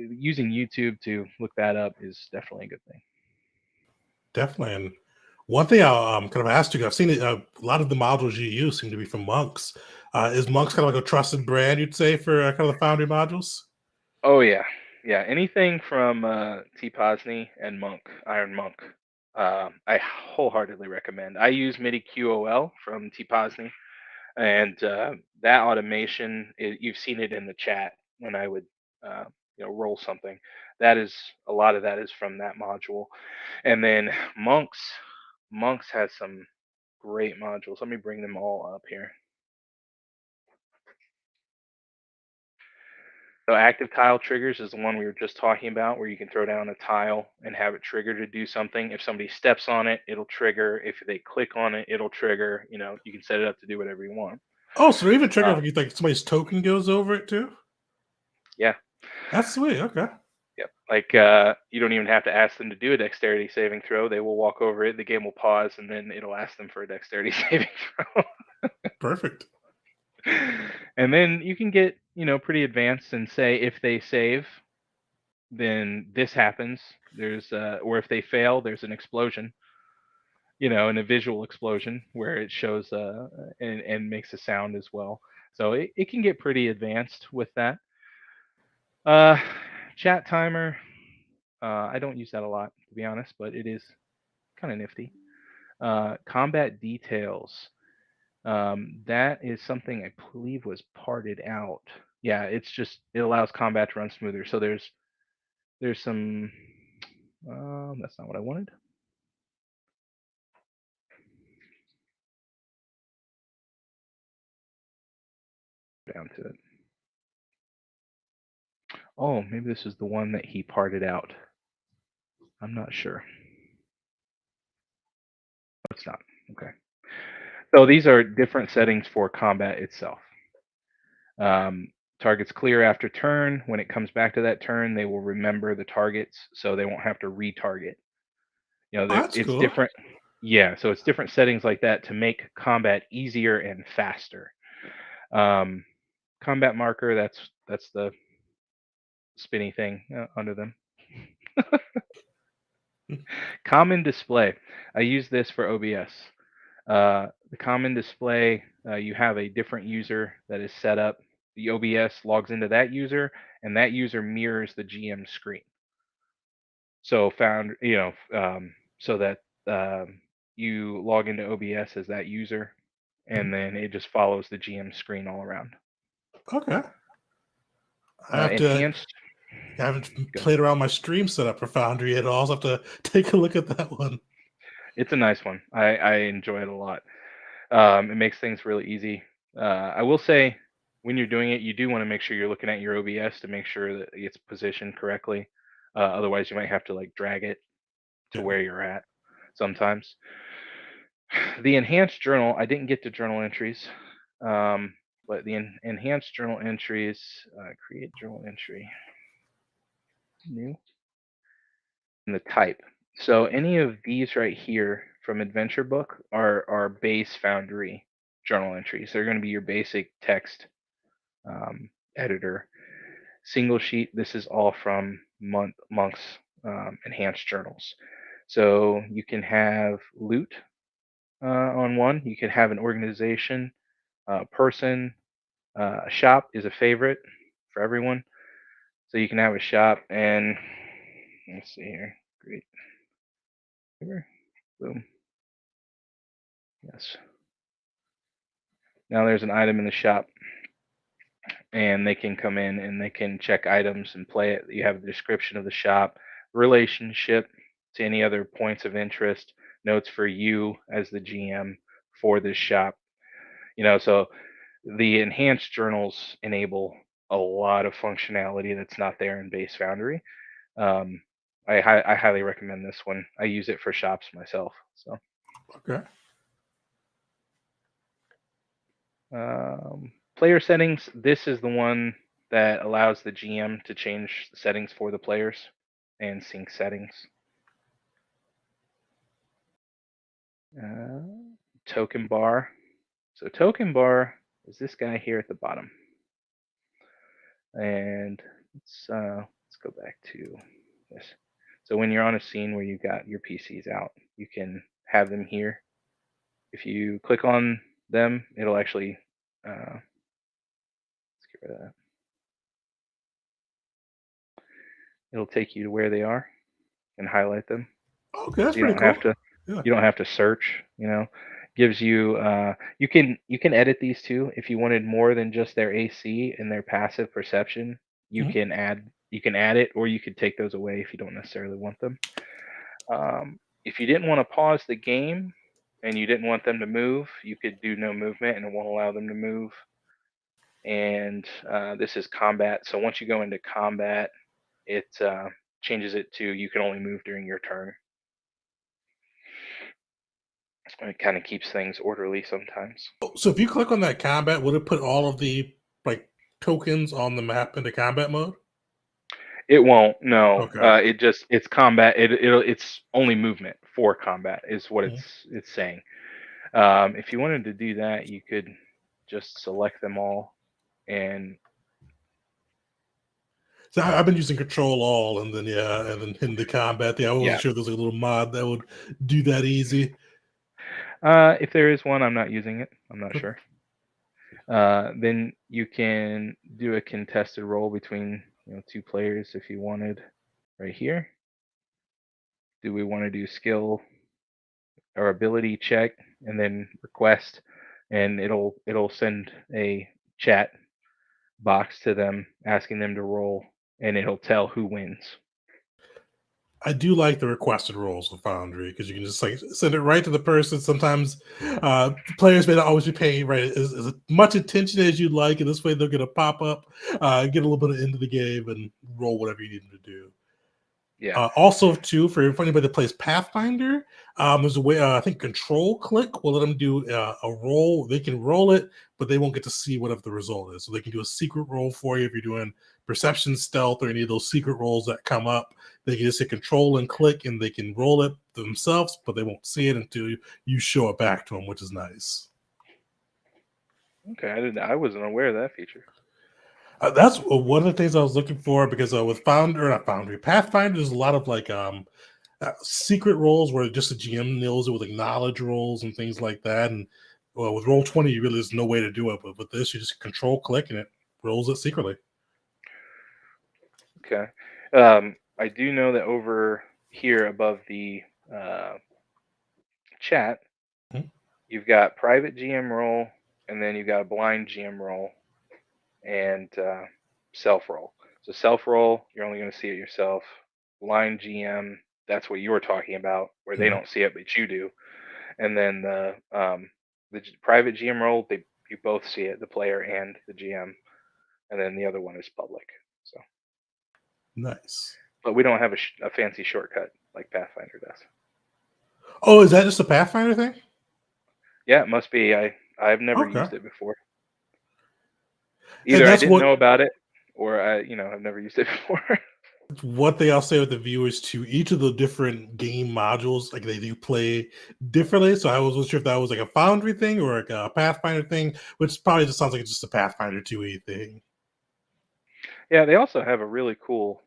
using YouTube to look that up is definitely a good thing. Definitely. And one thing I'll kind of ask you, I've seen it, a lot of the modules you use seem to be from Monks. Is Monks kind of like a trusted brand, you'd say, for kind of the Foundry modules? Oh yeah, yeah. Anything from T. Posney and Monk, Iron Monk, I wholeheartedly recommend. I use MIDI QOL from T. Posney, and that automation, you've seen it in the chat when I would, uh, roll something. That is a lot of that is from that module, and then Monks has some great modules. Let me bring them all up here. So active tile triggers is the one we were just talking about, where you can throw down a tile and have it trigger to do something. If somebody steps on it, it'll trigger. If they click on it, it'll trigger. You can set it up to do whatever you want. Oh, so they even trigger Uh, if like somebody's token goes over it too? yeah, That's sweet. Okay. yep. Like you don't even have to ask them to do a dexterity saving throw. They will walk over it. The game will pause, and then it'll ask them for a dexterity saving throw. Perfect. And then you can get pretty advanced and say if they save, then this happens. There's or if they fail, there's an explosion, and a visual explosion where it shows and makes a sound as well. So it can get pretty advanced with that. Uh, Chat timer. I don't use that a lot to be honest, but it is kind of nifty. Combat details. That is something I believe was parted out. Yeah, it allows combat to run smoother. So there's some. That's not what I wanted. Down to it. Oh, maybe this is the one that he parted out. I'm not sure. No, it's not. Okay. So these are different settings for combat itself. Targets clear after turn. When it comes back to that turn, they will remember the targets, so they won't have to retarget. Oh, that's It's cool. different. Yeah, so it's different settings like that to make combat easier and faster. Um, Combat marker. That's the spinny thing under them. Common display. I use this for OBS. The common display, you have a different user that is set up. The OBS logs into that user, and that user mirrors the GM screen. So so that you log into OBS as that user, and then it just follows the GM screen all around. Okay. I haven't played around my stream setup for Foundry at all. So I have to take a look at that one. It's a nice one. I enjoy it a lot. It makes things really easy. I will say, when you're doing it, you do want to make sure you're looking at your OBS to make sure that it's positioned correctly. Otherwise, you might have to like drag it to where you're at sometimes. The enhanced journal, I didn't get to journal entries, but the enhanced journal entries, create journal entry, new, and the type. So any of these right here from Adventure Book are base Foundry journal entries. They're going to be your basic text editor. Single sheet, this is all from Monk's enhanced journals. So you can have loot on one. You can have an organization, person. A shop is a favorite for everyone. So you can have a shop, and let's see here. Great. Boom. Yes. Now there's an item in the shop, and they can come in and they can check items and play it. You have the description of the shop, relationship to any other points of interest, notes for you as the GM for this shop. So the enhanced journals enable a lot of functionality that's not there in base Foundry. I highly recommend this one. I use it for shops myself. So okay. Player settings. This is the one that allows the GM to change settings for the players and sync settings. Token bar. So token bar is this guy here at the bottom. And let's go back to this. So when you're on a scene where you've got your PCs out, you can have them here. If you click on them, it'll actually let's get rid of that. It'll take you to where they are and highlight them. Okay, that's so you pretty don't cool. have to you don't have to search. Gives you you can edit these too if you wanted more than just their AC and their passive perception. You can add it, or you could take those away if you don't necessarily want them. If you didn't want to pause the game and you didn't want them to move, you could do no movement and it won't allow them to move. And this is combat. So once you go into combat, it changes it to you can only move during your turn. It kind of keeps things orderly sometimes. So if you click on that combat, would it put all of the like tokens on the map into combat mode? It won't. No. Okay. It's combat. It's only movement for combat is what it's saying. If you wanted to do that, you could just select them all and. So I've been using Control All, and then in the combat thing. I wasn't sure there's a little mod that would do that easy. If there is one, I'm not using it. I'm not sure. Then you can do a contested roll between two players if you wanted. Right here. Do we want to do skill or ability check and then request, and it'll send a chat box to them asking them to roll, and it'll tell who wins. I do like the requested rolls with Foundry because you can just like send it right to the person. Sometimes players may not always be paying as much attention as you'd like, and this way they'll get a pop up, get a little bit into the game, and roll whatever you need them to do. Yeah. Also, too, for anybody that plays Pathfinder, there's a way, I think Control Click will let them do a roll. They can roll it, but they won't get to see whatever the result is. So they can do a secret roll for you if you're doing Perception, Stealth, or any of those secret rolls that come up. They can just hit Control and click, and they can roll it themselves, but they won't see it until you show it back to them, which is nice. Okay, I wasn't aware of that feature. That's one of the things I was looking for because with Pathfinder, there's a lot of like secret roles where just the GM knows it with like knowledge rolls and things like that. And well, with Roll20, you really there's no way to do it. But with this, you just control click and it rolls it secretly. Okay. I do know that over here above the chat, Mhm. you've got private GM role, and then you've got a blind GM role, and self roll. So self roll, you're only going to see it yourself. Blind GM, that's what you were talking about, where they Mhm. don't see it but you do. And then the private GM role, you both see it, the player and the GM, and then the other one is public. So, Nice. but we don't have a fancy shortcut like Pathfinder does. Oh, is that just a Pathfinder thing? Yeah, it must be. I've never Okay. used it before. And Either I that's didn't what know about it, or I've never used it before. one thing I'll say with the viewers too. Each of the different game modules, like they do play differently. So I wasn't sure if that was like a Foundry thing or like a Pathfinder thing, which probably just sounds like it's just a Pathfinder 2e thing. Yeah, they also have a really cool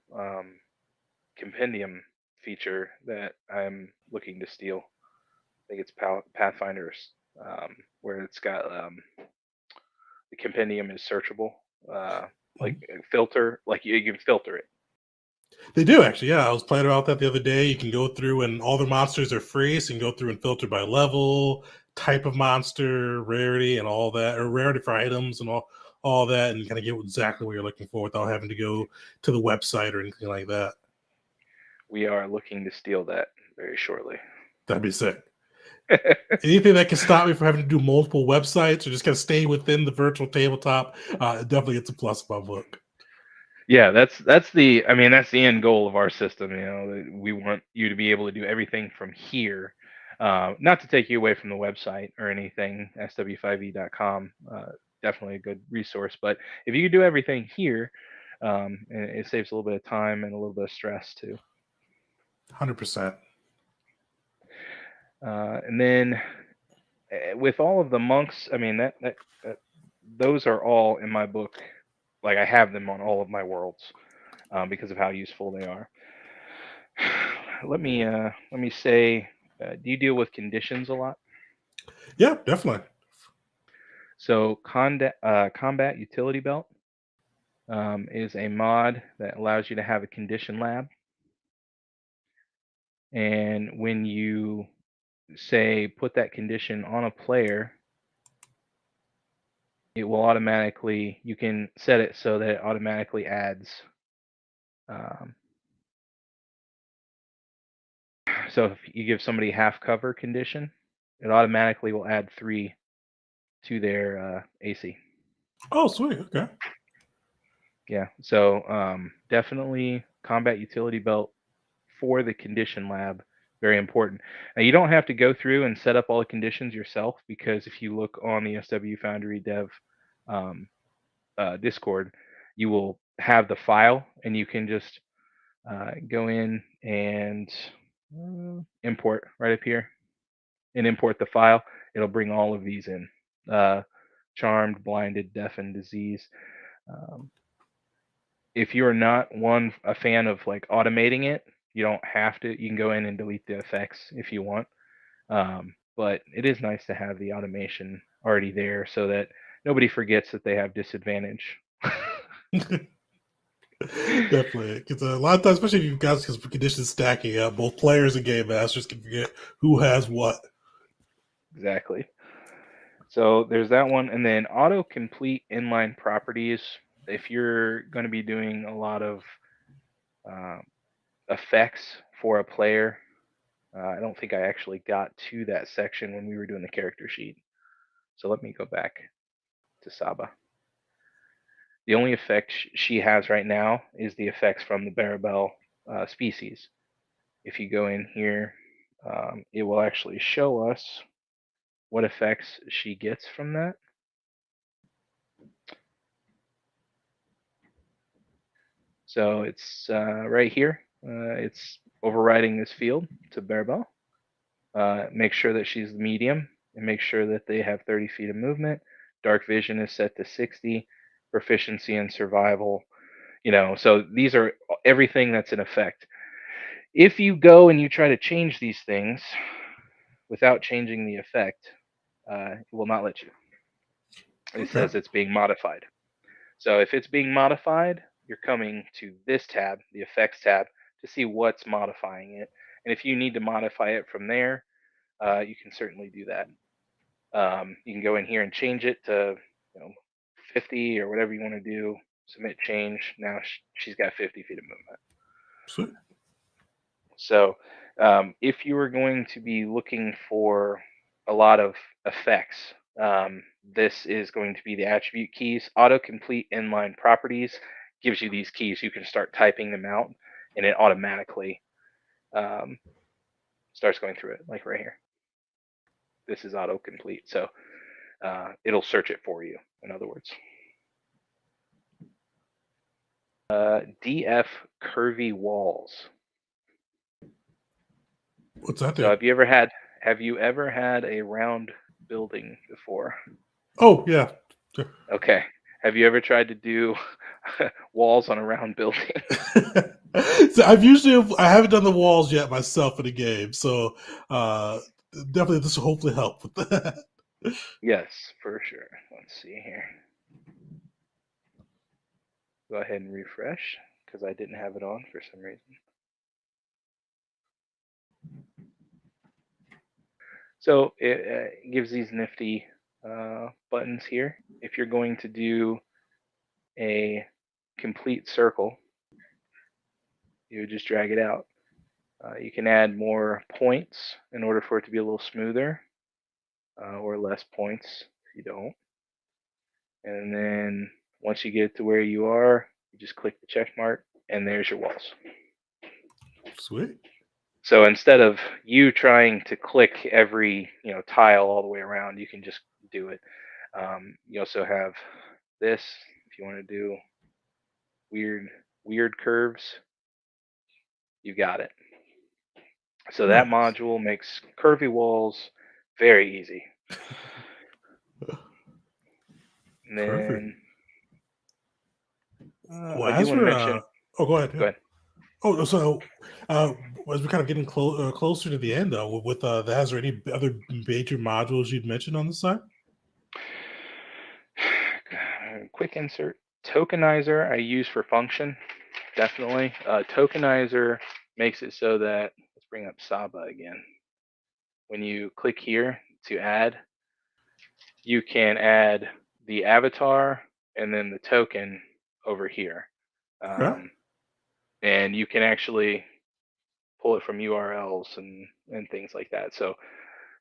compendium feature that I'm looking to steal. I think it's Pathfinders, where it's got the compendium is searchable, like Mhm. filter, like you can filter it. They do actually, yeah. I was playing about that the other day. You can go through and all the monsters are free, so you can go through and filter by level, type of monster, rarity, and all that, or rarity for items and all that, and kind of get exactly what you're looking for without having to go to the website or anything like that. We are looking to steal that very shortly. That'd be sick. Anything that can stop me from having to do multiple websites or just kind of stay within the virtual tabletop, definitely it's a plus in my book. Yeah, that's the I mean that's the end goal of our system. That we want you to be able to do everything from here. Not to take you away from the website or anything, sw5e.com, definitely a good resource. But if you could do everything here, it saves a little bit of time and a little bit of stress too. 100%. And then with all of the monks, I mean that those are all in my book. Like I have them on all of my worlds because of how useful they are. Let me say, do you deal with conditions a lot? Yeah, definitely. So combat utility belt is a mod that allows you to have a condition lab, and when you say put that condition on a player, it will automatically. You can set it so that it automatically adds. Um, so if you give somebody half cover condition, it automatically will add 3 to their AC. Oh, sweet. Okay. Yeah, so definitely combat utility belt for the condition lab, very important. Now you don't have to go through and set up all the conditions yourself because if you look on the SW Foundry Dev um, Discord, you will have the file and you can just go in and import right up here and import the file. It'll bring all of these in: charmed, blinded, deafened, disease. Um, if you're not a fan of like automating it, you don't have to. You can go in and delete the effects if you want. But it is nice to have the automation already there so that nobody forgets that they have disadvantage. Definitely, because a lot of times, especially if you've got conditions stacking up, both players and game masters can forget who has what. Exactly. So there's that one, and then autocomplete inline properties. If you're going to be doing a lot of uh, effects for a player, I don't think I actually got to that section when we were doing the character sheet. So let me go back to Saba. The only effect she has right now is the effects from the Barabel species. If you go in here, it will actually show us what effects she gets from that. So it's right here. It's overriding this field to Barabel. Make sure that she's medium and make sure that they have 30 feet of movement. Dark vision is set to 60. Proficiency and survival. So these are everything that's in effect. If you go and you try to change these things without changing the effect, it will not let you. It Okay. says it's being modified. So if it's being modified, you're coming to this tab, the effects tab, to see what's modifying it. And if you need to modify it from there, you can certainly do that. You can go in here and change it to, you know, 50 or whatever you want to do. Submit change. Now she's got 50 feet of movement. Sweet. So if you are going to be looking for a lot of effects, this is going to be the attribute keys. Autocomplete inline properties gives you these keys. You can start typing them out, and it automatically um, starts going through it, like right here. This is autocomplete, so it'll search it for you. In other words, DF curvy walls. What's that So do? have you ever had a round building before? Oh yeah. Okay. Have you ever tried to do walls on a round building? So I haven't done the walls yet myself in the game, so uh, definitely this will hopefully help with that. Yes, for sure. Let's see here. Go ahead and refresh because I didn't have it on for some reason. So it gives these nifty buttons here. If you're going to do a complete circle, you would just drag it out. You can add more points in order for it to be a little smoother, or less points if you don't. And then once you get to where you are, you just click the check mark, and there's your walls. Sweet. So instead of you trying to click every tile all the way around, you can just do it. You also have this if you want to do weird curves. You got it. So that Nice. module makes curvy walls very easy. And Perfect. then Well, I do as want to we're mention. oh, go ahead. Yeah. Go ahead. Oh, so uh, as we're kind of getting closer to the end, though, with has there any other major modules you'd mentioned on the side? Quick insert. Tokenizer I use for function, definitely. Tokenizer makes it so that, let's bring up Saba again. When you click here to add, you can add the avatar and then the token over here. Okay. And you can actually pull it from URLs and things like that. So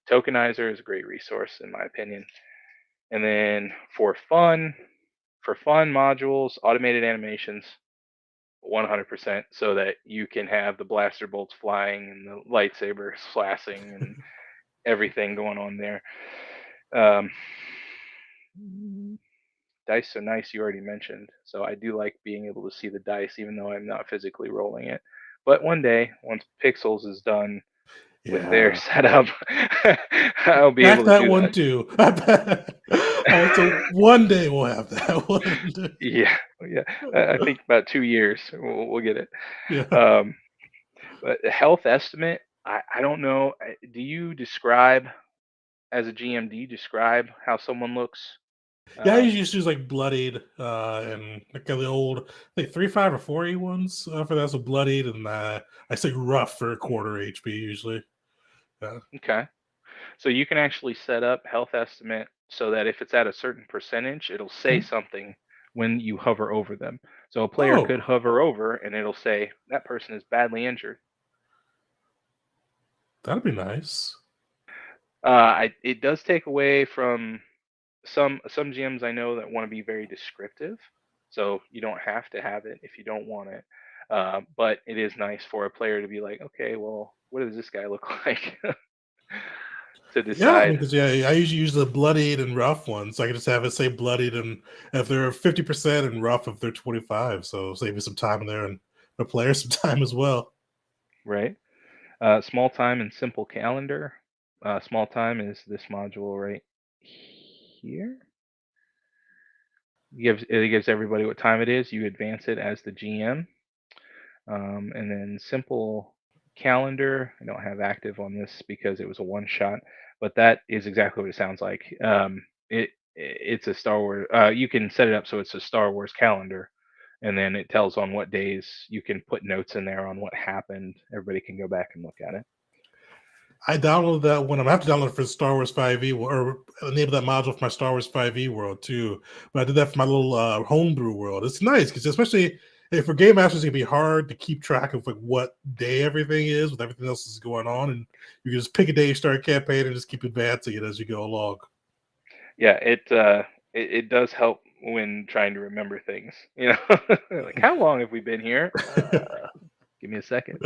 Tokenizer is a great resource in my opinion. And then for fun modules, automated animations, 100%, so that you can have the blaster bolts flying and the lightsabers flashing and everything going on there. Um, dice are nice, you already mentioned. So I do like being able to see the dice, even though I'm not physically rolling it. But one day, once Pixels is done with their Yeah. setup, I'll be Back able to that do one that. too. So one day we'll have that one. Yeah, yeah. I think about 2 years we'll get it. Yeah. Um, but the health estimate, I don't know. Do you describe as a GM? Do you describe how someone looks? Yeah, I usually Um, just use like bloodied and like the old like 3.5 or 4E ones for that. So bloodied and I say rough for a quarter HP usually. okay, so you can actually set up health estimate so that if it's at a certain percentage, it'll say Okay. something when you hover over them. So a player Oh, could hover over and it'll say that person is badly injured. that'd be nice. It does take away from some GMs I know that want to be very descriptive, so you don't have to have it if you don't want it. But it is nice for a player to be like, okay, well, what does this guy look like to Yeah, I mean, decide, because yeah, I usually use the bloodied and rough ones. So I can just have it say bloodied, and if they're 50% and rough, if they're 25, so save me some time in there and the player some time as well. right? Small time and simple calendar. Small time is this module right here. It gives everybody what time it is. You advance it as the GM, and then simple. calendar. I don't have active on this because it was a one shot, but that is exactly what it sounds like. It's a Star Wars. You can set it up so it's a Star Wars calendar, and then it tells on what days you can put notes in there on what happened. Everybody can go back and look at it. I downloaded that one. I'm gonna have to download it for Star Wars 5e or enable that module for my Star Wars 5e world too. But I did that for my little homebrew world. It's nice because especially if for game masters, it can be hard to keep track of like what day everything is with everything else is going on, and you can just pick a day, start a campaign, and just keep advancing it as you go along. Yeah, it does help when trying to remember things. You know, like how long have we been here? Give me a second.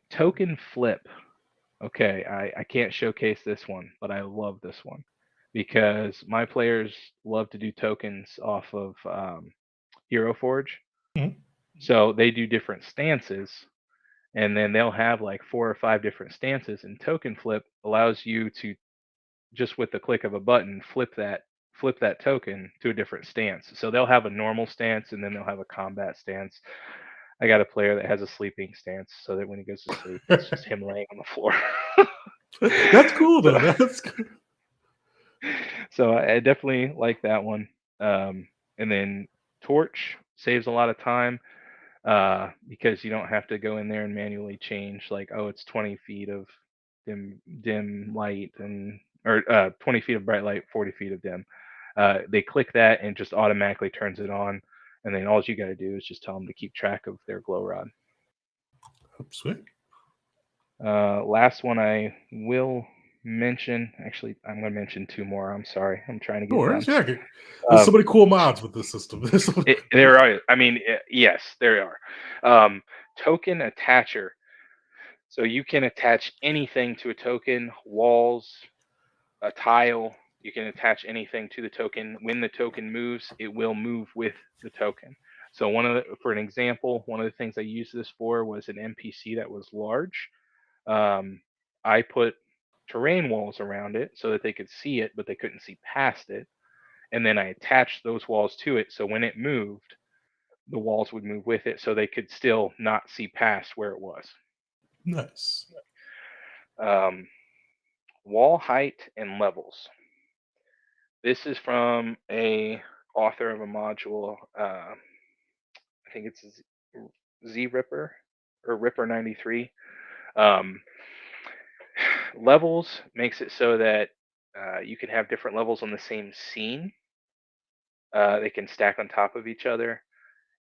Token flip. Okay, I can't showcase this one, but I love this one because my players love to do tokens off of Hero Forge. Mhm. So they do different stances, and then they'll have like 4 or 5 different stances. And token flip allows you to just with the click of a button flip that token to a different stance. So they'll have a normal stance, and then they'll have a combat stance. I got a player that has a sleeping stance, so that when he goes to sleep, it's just him laying on the floor. That's cool though. So, That's cool. so I definitely like that one. And then torch saves a lot of time because you don't have to go in there and manually change like, oh, it's 20 feet of dim light and or 20 feet of bright light, 40 feet of dim. They click that and just automatically turns it on, and then all you got to do is just tell them to keep track of their glow rod. Sweet. Last one I will mention. Actually, I'm going to mention 2 more. I'm sorry. I'm trying to No get worries. done. Yeah, there's so many cool mods with this system. There are. I mean, yes, there are. Token attacher. So you can attach anything to a token, walls, a tile. You can attach anything to the token. When the token moves, it will move with the token. So for an example, one of the things I used this for was an NPC that was large. I put terrain walls around it so that they could see it, but they couldn't see past it. And then I attached those walls to it, so when it moved, the walls would move with it, so they could still not see past where it was. Nice. Wall height and levels. This is from a author of a module. I think it's Z Ripper or Ripper 93. Um, levels makes it so that you can have different levels on the same scene. They can stack on top of each other,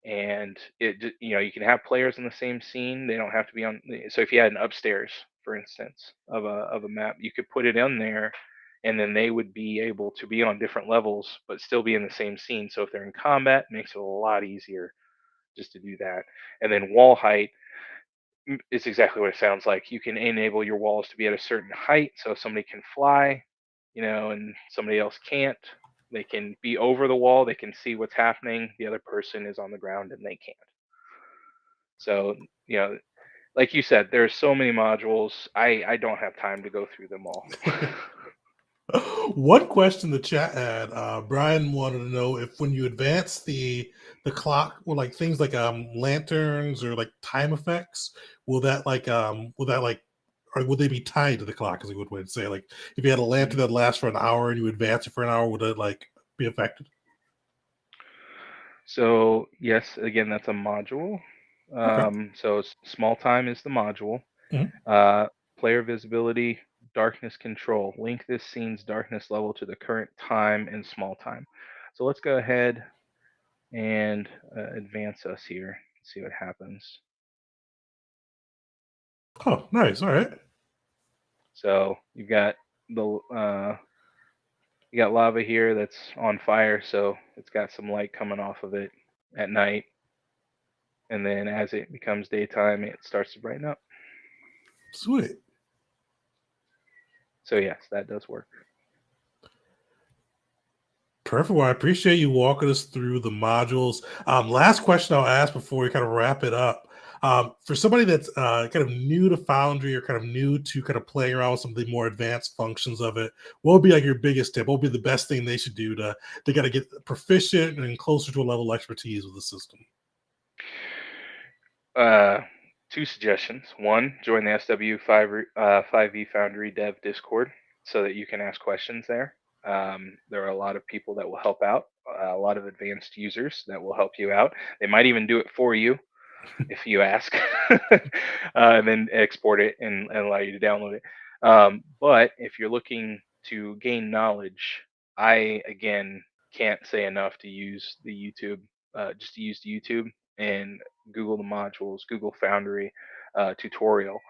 and you can have players in the same scene. They don't have to be on. So if you had an upstairs, for instance, of a map, you could put it in there, and then they would be able to be on different levels, but still be in the same scene. So if they're in combat, it makes it a lot easier just to do that. And then wall height is exactly what it sounds like. You can enable your walls to be at a certain height, so if somebody can fly, and somebody else can't, they can be over the wall, they can see what's happening, the other person is on the ground and they can't. So, like you said, there's so many modules. I don't have time to go through them all. One question the chat had, Brian wanted to know if when you advance the clock, or like things like lanterns or like time effects, will that or would they be tied to the clock? Is a good way to say. Like if you had a lantern that lasts for an hour and you advance it for an hour, would it like be affected? So yes, again, that's a module. Okay. So small time is the module. Mhm. Player visibility, darkness control. Link this scene's darkness level to the current time and small time. So let's go ahead and advance us here. See what happens. Oh, nice. All right. So you've got you got lava here that's on fire, so it's got some light coming off of it at night, and then as it becomes daytime, it starts to brighten up. Sweet. So yes, that does work. Perfect. Well, I appreciate you walking us through the modules. Last question I'll ask before we kind of wrap it up. For somebody that's kind of new to Foundry or kind of new to kind of playing around with some of the more advanced functions of it, what would be like your biggest tip? What would be the best thing they should do to kind of get proficient and closer to a level of expertise with the system? two suggestions. One, join the SW5V Foundry Dev Discord so that you can ask questions there. There are a lot of people that will help out, a lot of advanced users that will help you out. They might even do it for you if you ask, and then export it and allow you to download it. But if you're looking to gain knowledge, I again can't say enough to use the YouTube, just to use the YouTube and Google the modules, Google Foundry tutorial.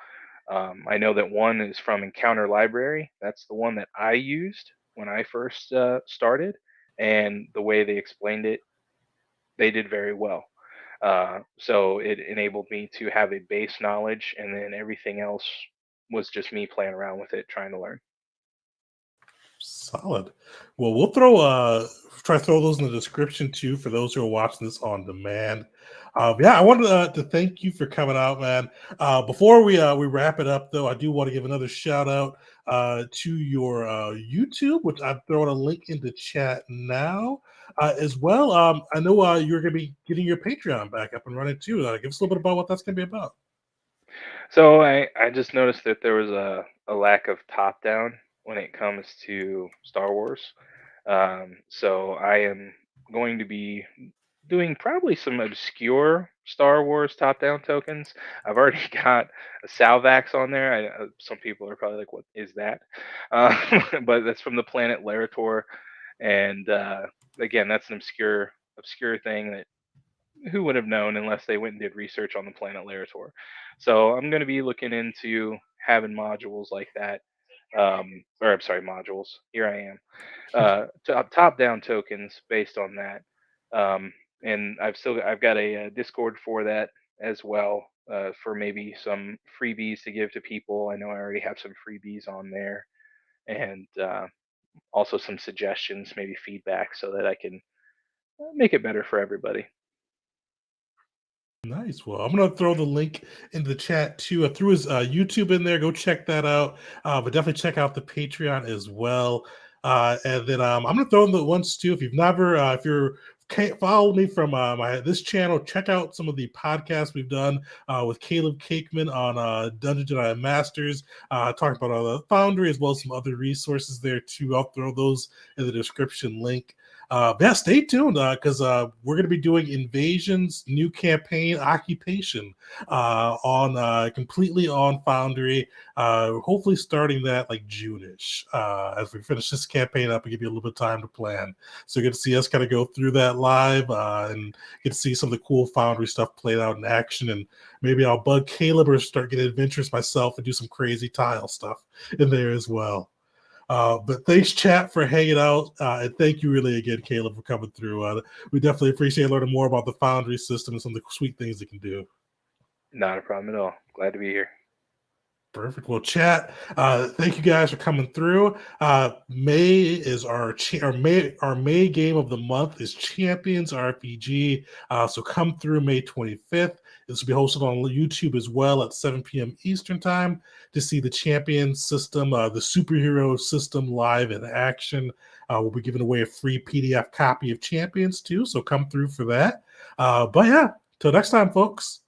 I know that one is from Encounter Library. That's the one that I used when I first started, and the way they explained it, they did very well. So it enabled me to have a base knowledge, and then everything else was just me playing around with it, trying to learn. Solid. Well, we'll try to throw those in the description too for those who are watching this on demand. Yeah, I wanted to thank you for coming out, man. Before we wrap it up, though, I do want to give another shout out to your YouTube, which I'm throwing a link in the chat now as well. I know you're going to be getting your Patreon back up and running too. Give us a little bit about what that's going to be about. So I just noticed that there was a lack of top down when it comes to Star Wars. So I am going to be doing probably some obscure Star Wars top down tokens. I've already got a Salvax on there. Some people are probably like, "What is that?" But that's from the planet Larator, and again, that's an obscure thing that who would have known unless they went and did research on the planet Larator. So I'm going to be looking into having modules like that. Or I'm sorry, modules. Here I am. Top-down tokens based on that. And I've got a Discord for that as well, for maybe some freebies to give to people. I know I already have some freebies on there, and also some suggestions, maybe feedback, so that I can make it better for everybody. Nice. Well, I'm gonna throw the link in the chat too. I threw his YouTube in there. Go check that out. But definitely check out the Patreon as well. And then I'm gonna throw in the ones too. If you've never, if you're can't follow me from this channel, check out some of the podcasts we've done with Caleb Kakemen on Dungeon Jedi Masters, talking about the Foundry as well as some other resources there too. I'll throw those in the description link. Yeah, stay tuned because we're going to be doing Invasion's new campaign, Occupation, on completely on Foundry. Hopefully, starting that like June-ish as we finish this campaign up and give you a little bit of time to plan. So you get to see us kind of go through that live and get to see some of the cool Foundry stuff played out in action. And maybe I'll bug Caleb or start getting adventurous myself and do some crazy tile stuff in there as well. But thanks, chat, for hanging out. And thank you really again, Caleb, for coming through. We definitely appreciate learning more about the Foundry system and some of the sweet things it can do. Not a problem at all. Glad to be here. Perfect. Well, chat, thank you guys for coming through. May is our May game of the month is Champions RPG. So come through May 25th. This will be hosted on YouTube as well at 7 p.m. Eastern time to see the champion system, the superhero system live in action. We'll be giving away a free PDF copy of Champions too. So come through for that. But yeah, till next time, folks.